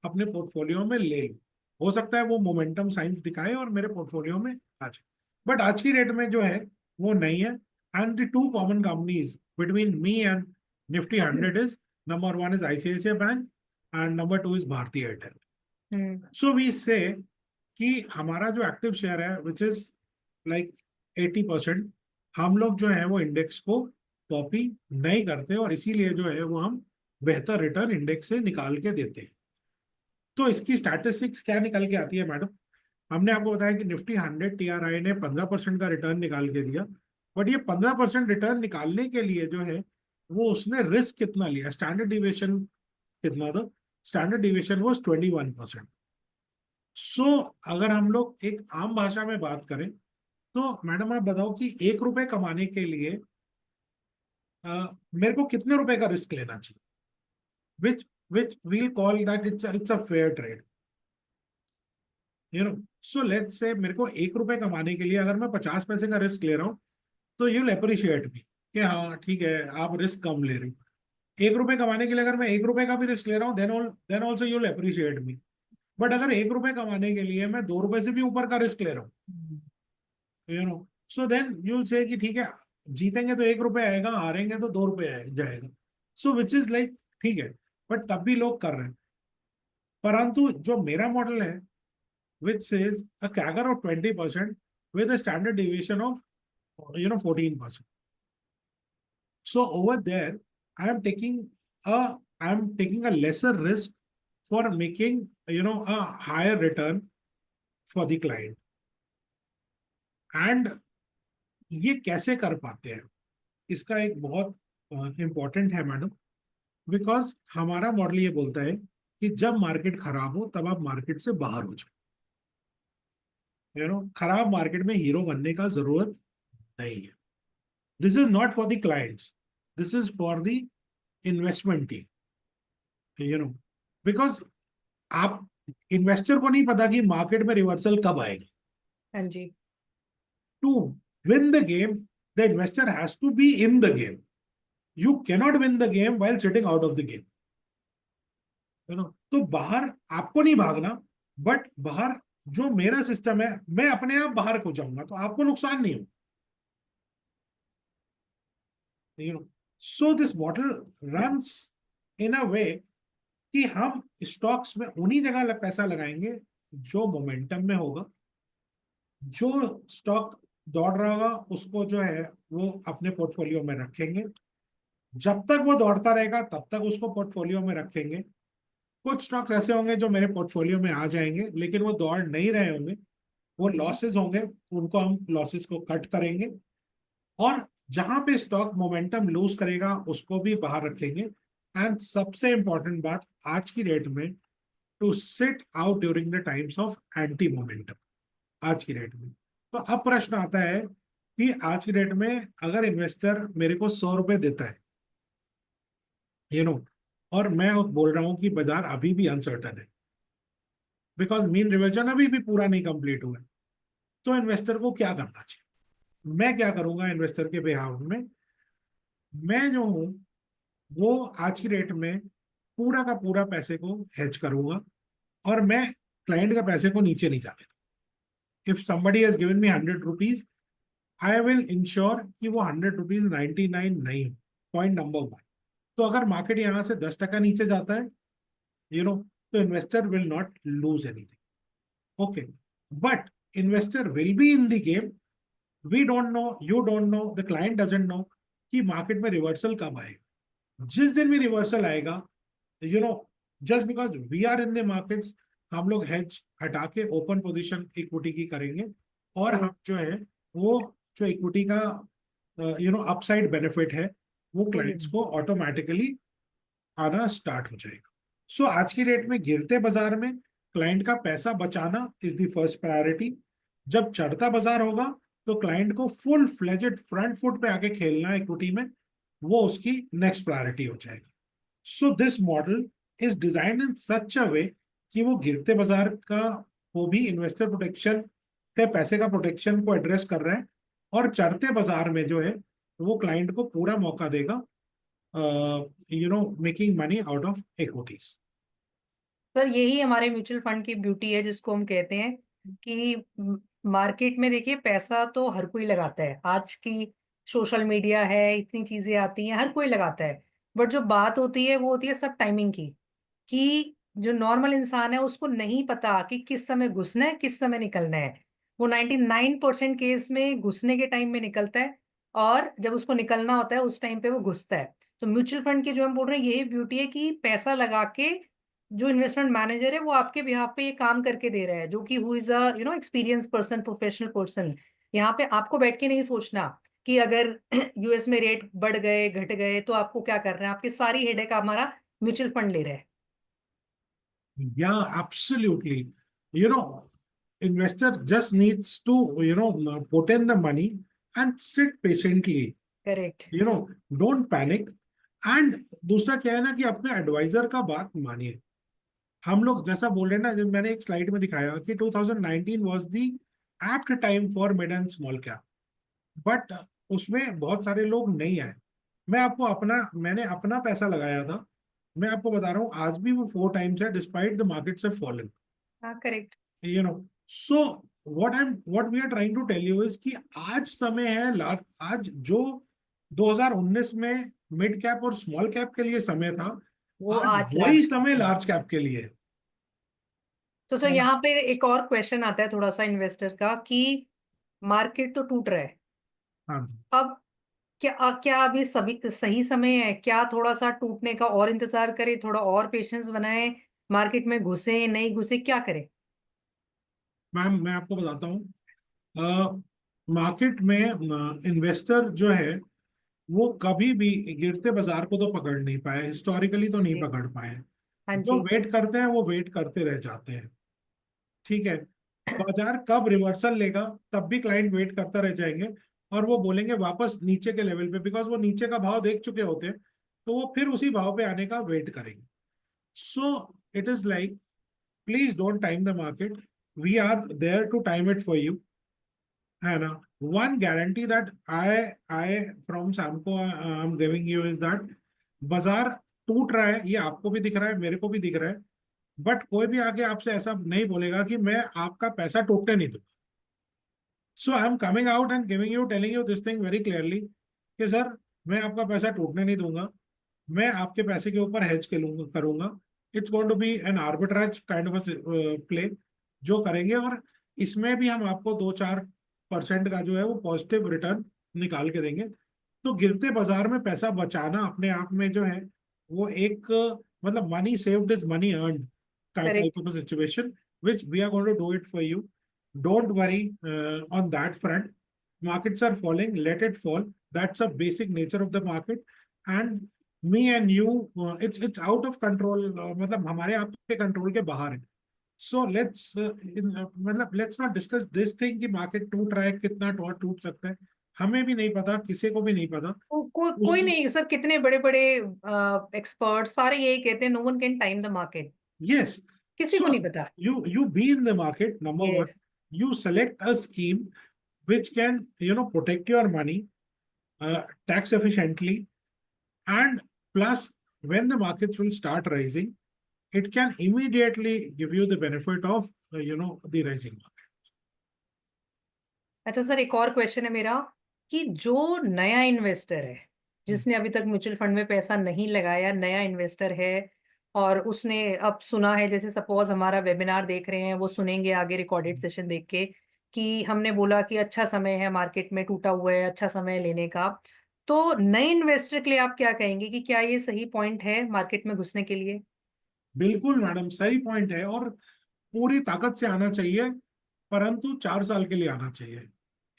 अपने पोर्टफोलियो में ले लूं, हो सकता है वो मोमेंटम साइंस दिखाए और मेरे पोर्टफोलियो में आ जाए। बट आज की डेट में जो है वो नहीं है। And the two common companies between me and Nifty 100 is, number one is ICICI bank and number two is Bharti Airtel. Hmm, so we say कि हमारा जो एक्टिव शेयर है विच इज लाइक 80%, हम लोग जो है वो इंडेक्स को कॉपी नहीं करते और इसीलिए जो है वो हम बेहतर रिटर्न इंडेक्स से निकाल के देते हैं। तो इसकी स्टैटिस्टिक्स क्या निकल के आती है मैडम? हमने आपको बताया कि निफ्टी 100 टीआरआई ने 15% का रिटर्न निकाल के दिया, बट ये 15% रिटर्न निकालने के लिए जो है वो उसने रिस्क कितना लिया, स्टैंडर्ड डिविएशन कितना था? स्टैंडर्ड डिविएशन वो 21%। सो अगर हम लोग एक आम भाषा में बात करें तो मैडम आप बताओ कि 1 रुपए कमाने के लिए मेरे को कितने रुपए का रिस्क लेना चाहिए, which which will call that it's a fair trade, so let's say मेरे को 1 रुपए कमाने के लिए अगर मैं 50 पैसे का रिस्क ले रहा हूँ तो यू विल अप्रिशिएट मी कि हाँ ठीक है आप रिस्क कम ले रहे हो। 1 रुपए कमाने के लिए अगर मैं 1 रुपए का भी रिस्क ले रहा हूँ then also you will appreciate me. But अगर 1 रुपए कमाने के लिए मैं 2 रुपए से भी ऊपर का रिस्क ले रहा हूँ, so then you will say कि ठीक है, जीतेंगे तो 1 रुपए आएगा, हारेंगे तो 2 रुपए जाएगा। सो विच इज लाइक ठीक है, बट तब भी लोग कर रहे हैं। परंतु जो मेरा मॉडल है which says a CAGR of 20% with a standard deviation of 14%. So over there I am taking a lesser risk for making a higher return for the client. And ये कैसे कर पाते हैं, इसका एक बहुत इंपॉर्टेंट है मैडम, बिकॉज हमारा मॉडल ये बोलता है कि जब मार्केट खराब हो तब आप मार्केट से बाहर हो जाओ। खराब मार्केट में हीरो बनने का जरूरत नहीं है। This is not for the clients, this is for the investment team, because आप इन्वेस्टर को नहीं पता कि मार्केट में रिवर्सल कब आएगा। हाँ जी। To win the game the investor has to be in the game, you cannot win the game while sitting out of the game. तो बाहर आपको नहीं भागना, बट बाहर जो मेरा सिस्टम है मैं अपने आप बाहर को जाऊंगा तो आपको नुकसान नहीं हो। So this model runs in a way कि हम स्टॉक्स में उन्हीं जगह पैसा लगाएंगे जो मोमेंटम में होगा। जो स्टॉक दौड़ रहा होगा उसको जो है वो अपने पोर्टफोलियो में रखेंगे। जब तक वो दौड़ता रहेगा तब तक उसको पोर्टफोलियो में रखेंगे। कुछ स्टॉक्स ऐसे होंगे जो मेरे पोर्टफोलियो में आ जाएंगे लेकिन वो दौड़ नहीं रहे होंगे, वो लॉसेस होंगे, उनको हम लॉसेस को कट करेंगे। और जहां पे स्टॉक मोमेंटम लूज करेगा उसको भी बाहर रखेंगे। एंड सबसे इंपॉर्टेंट बात आज की डेट में, to sit out during the times of anti momentum. आज की डेट में तो अब प्रश्न आता है कि आज की डेट में अगर इन्वेस्टर मेरे को 100 रुपए देता है, और मैं बोल रहा हूं कि बाजार अभी भी अनसर्टन है, बिकॉज मीन रिवर्जन अभी भी पूरा नहीं कंप्लीट हुआ है, तो इन्वेस्टर को क्या करना चाहिए? मैं क्या करूंगा इन्वेस्टर के बिहाफ में? मैं जो हूं वो आज की डेट में पूरा का पूरा पैसे को हेज करूंगा, और मैं क्लाइंट का पैसे को नीचे नहीं जाने दूं। If somebody has given me 100 rupees, I will ensure कि वो 100 रुपीज 99 नहीं हो। Point number one. तो अगर मार्केट यहां से 10% नीचे जाता है, तो investor will not lose anything. Okay, but investor will be in the game. We don't know, you don't know, the client doesn't know कि मार्केट में रिवर्सल कब आएगा। जिस दिन भी रिवर्सल आएगा, you know just because we are in the markets, हम लोग हेज हटा के ओपन पोजीशन इक्विटी की करेंगे, और हम जो है वो जो इक्विटी का अपसाइड बेनिफिट है वो क्लाइंट्स हम्म। को ऑटोमेटिकली आना स्टार्ट हो जाएगा। सो आज की डेट में गिरते बाजार में क्लाइंट का पैसा बचाना इज द फर्स्ट प्रायोरिटी। जब चढ़ता बाजार होगा तो क्लाइंट को फुल फ्लेजेड फ्रंट फुट पे आके खेलना इक्विटी में, वो उसकी नेक्स्ट प्रायोरिटी हो जाएगा। So this model is designed in such a way कि वो गिरते बाजार का वो भी इन्वेस्टर प्रोटेक्शन के पैसे का प्रोटेक्शन को एड्रेस कर रहा है, और चढ़ते बाजार में जो है वो क्लाइंट को पूरा मौका देगा making money out of equities. Sir यही हमारे म्यूचुअल फंड की ब्यूटी है, जिसको हम कहते हैं कि मार्केट में देखिए पैसा तो हर कोई लगाता है। आज की सोशल मीडिया है, इतनी चीजें आती हैं, हर कोई लगाता है। बट जो बात होती है वो होती है सब टाइमिंग की, कि जो नॉर्मल इंसान है उसको नहीं पता कि किस समय घुसना है, किस समय निकलना है। वो 99% केस में घुसने के टाइम में निकलता है, और जब उसको निकलना होता है उस टाइम पे वो घुसता है। तो म्यूचुअल फंड की जो हम बोल रहे हैं यही ब्यूटी है कि पैसा लगा के जो इन्वेस्टमेंट मैनेजर है वो आपके बिहाफ पे ये काम करके दे रहा है, जो कि who is a experience person, professional person. यहाँ पे आपको बैठ के नहीं सोचना कि अगर यूएस में रेट बढ़ गए घट गए तो आपको क्या करना है। आपकी सारी हेडेक हमारा म्यूचुअल फंड ले रहा है। Yeah, absolutely. Investor just needs to, put in the money and sit patiently. Correct. Don't panic. And दूसरा क्या है ना कि अपने एडवाइजर का बात मानिए। हम लोग जैसा बोल रहे हैं ना, जब मैंने एक स्लाइड में दिखाया कि 2019 was the apt time for mid and small cap, but उसमें बहुत सारे लोग नहीं आए। मैंने अपना पैसा लगाया था। मैं आपको बता रहा हूँ आज भी वो 4 टाइम्स है despite the markets have fallen. हाँ correct. So what we are trying to tell you is कि आज समय है आज जो 2019 में मिड कैप और स्मॉल कैप के लिए समय था, वो आज आज वही लार्ज। समय लार्ज कैप के लिए है। तो सर यहाँ पे एक और क्वेश्चन आता है थोड़ा सा इन्वेस्टर का, कि मार्केट तो टूट रहा है, हाँ जी। अब क्या क्या अभी सभी सही समय है क्या, थोड़ा सा टूटने का और इंतजार करें, थोड़ा और पेशेंस बनाए, मार्केट में घुसे नहीं घुसे, क्या करें? मैम मैं आपको बताता हूँ, मार्केट में इन्वेस्टर जो है वो कभी भी गिरते बाजार को तो पकड़ नहीं पाए, हिस्टोरिकली तो नहीं जी। पकड़ पाए। हाँ जो जी। वेट करते हैं वो वेट करते रह जाते हैं। ठीक है, बाजार कब रिवर्सल लेगा तब भी क्लाइंट वेट करता रह जाएंगे, और वो बोलेंगे वापस नीचे के लेवल पे, बिकॉज वो नीचे का भाव देख चुके होते हैं, तो वो फिर उसी भाव पे आने का वेट करेंगे। So it is like, please don't time the market, we are there to time it for you, है ना। One guarantee that I I from Samco I am giving you is that बाजार टूट रहा है, ये आपको भी दिख रहा है, मेरे को भी दिख रहा है, बट कोई भी आके आपसे ऐसा नहीं बोलेगा कि मैं आपका पैसा टूटने नहीं दूंगा। So I am coming out and giving you, telling you this thing very clearly कि सर मैं आपका पैसा टूटने नहीं दूंगा, मैं आपके पैसे के ऊपर हेज के करूंगा, it's going to be an arbitrage kind of play जो करेंगे, और इसमें भी हम आपको 2-4% का जो है वो पॉजिटिव रिटर्न निकाल के देंगे। तो गिरते बाजार में पैसा बचाना अपने आप में जो है वो एक मतलब money saved is money earned correct. Type of situation, which we are going to do it for you. Don't worry on that front. Markets are falling, let it fall. That's a basic nature of the market. And me and you, it's out of control. मतलब हमारे आपके control के बाहर है. So मतलब let's not discuss this thing कि market टूट रहा है, कितना टूट सकता है, हमें भी नहीं पता, किसी को भी नहीं पता कोई उस नहीं सर, कितने बड़े बड़े एक्सपर्ट सारे यही कहते हैं, no one can time the market. Yes. किसी को So नहीं पता। you be in the market. Number one, yes. you select a scheme which can protect your money tax efficiently, and plus when the markets will start rising, it can immediately give you the benefit of the rising market. अच्छा sir, एक और question है मेरा कि जो नया investor है, जिसने अभी तक म्यूचुअल फंड में पैसा नहीं लगाया, नया इन्वेस्टर है और उसने अब सुना है, जैसे सपोज हमारा वेबिनार देख रहे हैं, वो सुनेंगे आगे रिकॉर्डेड सेशन देख के कि हमने बोला कि अच्छा समय है, मार्केट में टूटा हुआ है, अच्छा समय है लेने का। तो नए इन्वेस्टर के लिए आप क्या कहेंगे कि क्या ये सही पॉइंट है मार्केट में घुसने के लिए? बिल्कुल मैडम, सही पॉइंट है, और पूरी ताकत से आना चाहिए, परंतु 4 साल के लिए आना चाहिए।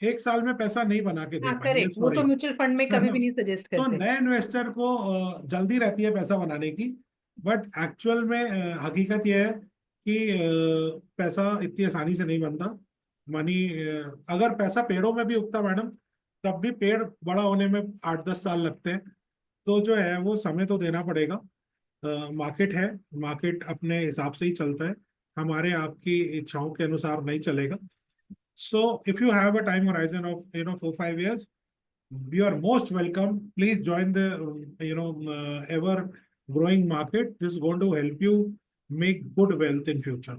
1 साल में पैसा नहीं बना के दे हाँ पाएंगे, करेक्ट, वो सॉरी। तो म्यूचुअल फंड में कभी भी नहीं सजेस्ट तो करते। नए इन्वेस्टर को जल्दी रहती है पैसा बनाने की, बट एक्चुअल में हकीकत यह है कि पैसा इतनी आसानी से नहीं बनता। मनी अगर पैसा पेड़ों में भी उगता मैडम, तब भी पेड़ बड़ा होने में 8-10 साल लगते हैं। तो जो है वो समय तो देना पड़ेगा। मार्केट है, मार्केट अपने हिसाब से ही चलता है, हमारे आपकी इच्छाओं के अनुसार नहीं चलेगा। So if you have a time horizon of 4-5 years, you are most welcome. Please join the ever growing market. This is going to help you make good wealth in future.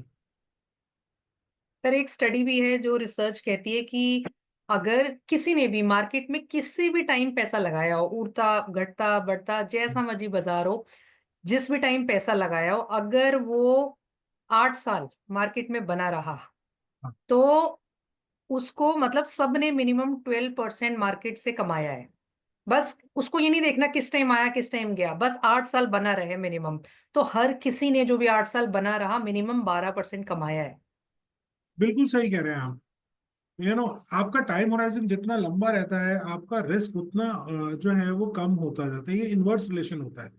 पर एक स्टडी भी है जो research कहती है कि अगर किसी ने भी मार्केट में किसी भी टाइम पैसा लगाया हो, उड़ता घटता बढ़ता जैसा मर्जी बाजार हो, जिस भी टाइम पैसा लगाया हो, अगर वो 8 साल मार्केट में बना रहा, तो उसको मतलब सबने मिनिमम 12% मार्केट से कमाया है। बस उसको ये नहीं देखना किस टाइम आया किस टाइम गया, बस 8 साल बना रहे मिनिमम। तो हर किसी ने जो भी 8 साल बना रहा मिनिमम 12% कमाया है। बिल्कुल सही कह रहे हैं आप। आपका टाइम होराइजन जितना लंबा रहता है, आपका रिस्क उतना जो है वो कम होता जाता है। ये इनवर्स रिलेशन होता है।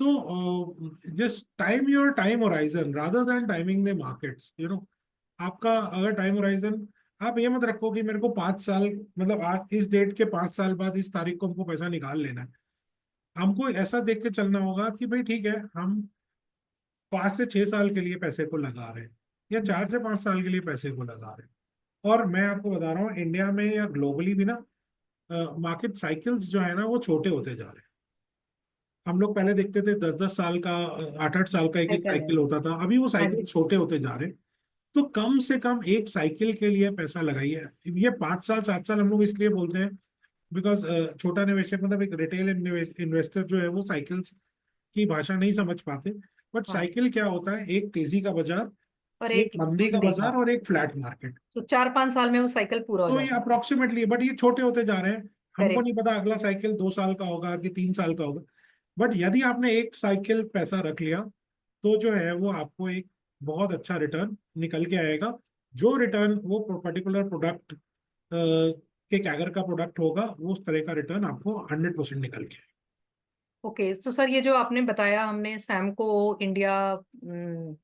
तो just time your time horizon rather than timing the markets. आपका अगर टाइम होराइजन, आप ये मत रखो कि मेरे को 5 साल, मतलब आज इस डेट के 5 साल बाद इस तारीख को हमको पैसा निकाल लेना है। हमको ऐसा देख के चलना होगा कि भाई ठीक है, हम 5 से 6 साल के लिए पैसे को लगा रहे हैं, या 4 से 5 साल के लिए पैसे को लगा रहे हैं। और मैं आपको बता रहा हूँ, इंडिया में या ग्लोबली भी ना, मार्केट साइकिल्स जो है ना वो छोटे होते जा रहे हैं। हम लोग पहले देखते थे 10-10 साल का, 8-8 साल का एक एक साइकिल है। साइकिल होता था, अभी वो हाँ साइकिल जी। छोटे होते जा रहे हैं। तो कम से कम एक साइकिल के लिए पैसा लगाइए। ये 5 साल 7 साल हम लोग इसलिए बोलते हैं बिकॉज छोटा निवेशक मतलब एक रिटेल इन्वेस्टर जो है वो साइकिल्स की भाषा नहीं समझ पाते। बट हाँ, साइकिल क्या होता है? एक तेजी का बाजार, और एक एक मंदी का मंदी का। बाजार, और एक फ्लैट मार्केट। तो 4-5 साल में वो साइकिल पूरा हो तो ये जाता है। अप्रोक्सीमेटली, बट ये छोटे होते जा रहे हैं। हमको करेक्ट। नहीं पता अगला साइकिल 2 साल का होगा कि 3 साल का होगा। बट यदि आपने एक साइकिल पैसा रख लिया, तो जो है वो आपको एक बहुत अच्छा रिटर्न निकल के आएगा। जो रिटर्न वो पर्टिकुलर प्रोडक्ट के कैगर का प्रोडक्ट होगा, वो उस तरह का रिटर्न आपको 100% निकल के आएगा। ओके, तो सर ये जो आपने बताया, हमने Samco India, Samco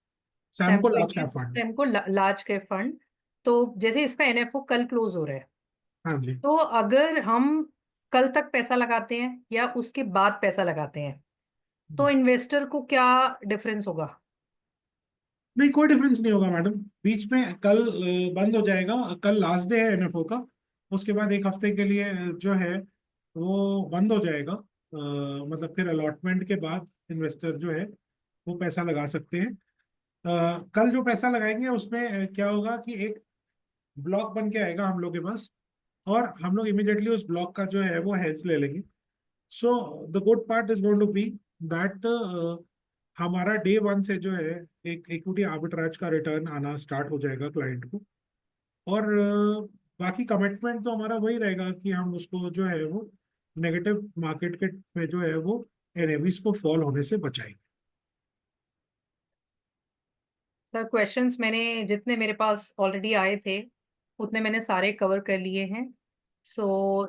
Samco large India, cap fund. Samco large cap fund. तो जैसे इसका एनएफओ कल क्लोज हो रहा है, हाँ जी। तो अगर हम कल तक पैसा लगाते हैं या उसके बाद पैसा लगाते हैं, तो इन्वेस्टर को क्या डिफरेंस होगा? नहीं, कोई डिफरेंस नहीं होगा मैडम। बीच में कल बंद हो जाएगा, कल लास्ट डे है एनएफओ का। उसके बाद एक हफ्ते के लिए जो है वो बंद हो जाएगा। मतलब फिर अलॉटमेंट के बाद इन्वेस्टर जो है वो पैसा लगा सकते हैं। कल जो पैसा लगाएंगे उसमें क्या होगा कि एक ब्लॉक बन के आएगा हम लोग के पास, और हम लोग इमिडिएटली उस ब्लॉक का जो है वो हेल्थ ले लेंगे। So the good part is going to be that हमारा डे वन से जो है एक इक्विटी आर्बिट्राज का रिटर्न आना स्टार्ट हो जाएगा क्लाइंट को। और बाकी कमिटमेंट तो हमारा वही रहेगा कि हम उसको जो है वो नेगेटिव मार्केट के में जो है वो एनएवीज को फॉल होने से बचाएंगे। सर क्वेश्चंस मैंने जितने मेरे पास ऑलरेडी आए थे उतने मैंने सारे कवर कर लिए हैं। सो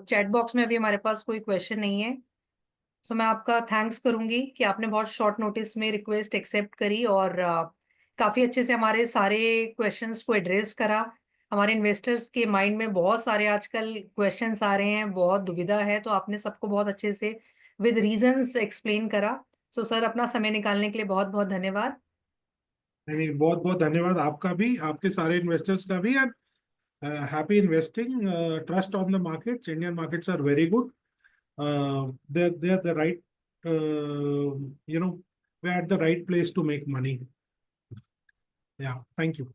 चैट बॉक्स में अभी हमारे पास कोई क्वेश्चन नहीं है। सो मैं आपका थैंक्स करूंगी कि आपने बहुत शॉर्ट नोटिस में रिक्वेस्ट एक्सेप्ट करी और काफ़ी अच्छे से हमारे सारे क्वेश्चंस को एड्रेस करा। हमारे इन्वेस्टर्स के माइंड में बहुत सारे आजकल क्वेश्चंस आ रहे हैं, बहुत दुविधा है, तो आपने सबको बहुत अच्छे से विद रीजंस एक्सप्लेन करा। सो सर अपना समय निकालने के लिए बहुत बहुत धन्यवाद। नहीं, बहुत बहुत धन्यवाद आपका भी, आपके सारे इन्वेस्टर्स का भी। And happy investing, trust on the markets, Indian markets are very good, they are the right, you know, we're at the right place to make money. Yeah, thank you.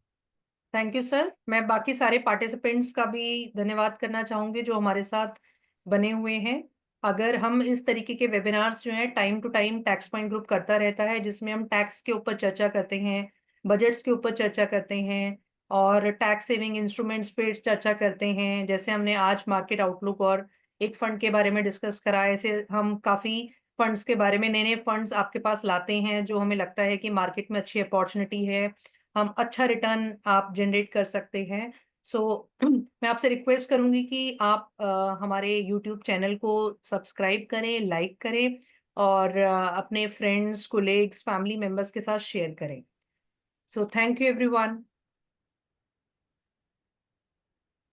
Thank you sir. मैं बाकी सारे participants का भी धन्यवाद करना चाहूंगी जो हमारे साथ बने हुए हैं। अगर हम इस तरीके के वेबिनार्स जो हैं time to time tax point group करता रहता है जिसमें हम टैक्स के ऊपर चर्चा करते हैं, बजट्स के ऊपर चर्चा करते हैं और टैक्स सेविंग इंस्ट्रूमेंट्स पे चर्चा करते हैं, जैसे हमने आज मार्केट आउटलुक और एक फंड के बारे में डिस्कस करा, ऐसे हम काफी फंड्स के बारे में नए नए फंड्स आपके पास लाते हैं जो हमें लगता है कि मार्केट में अच्छी अपॉर्चुनिटी है, हम अच्छा रिटर्न आप जनरेट कर सकते हैं। सो मैं आपसे रिक्वेस्ट करूंगी कि आप हमारे यूट्यूब चैनल को सब्सक्राइब करें, लाइक करें और अपने फ्रेंड्स, कोलीग्स, फैमिली मेंबर्स के साथ शेयर करें। So thank you everyone.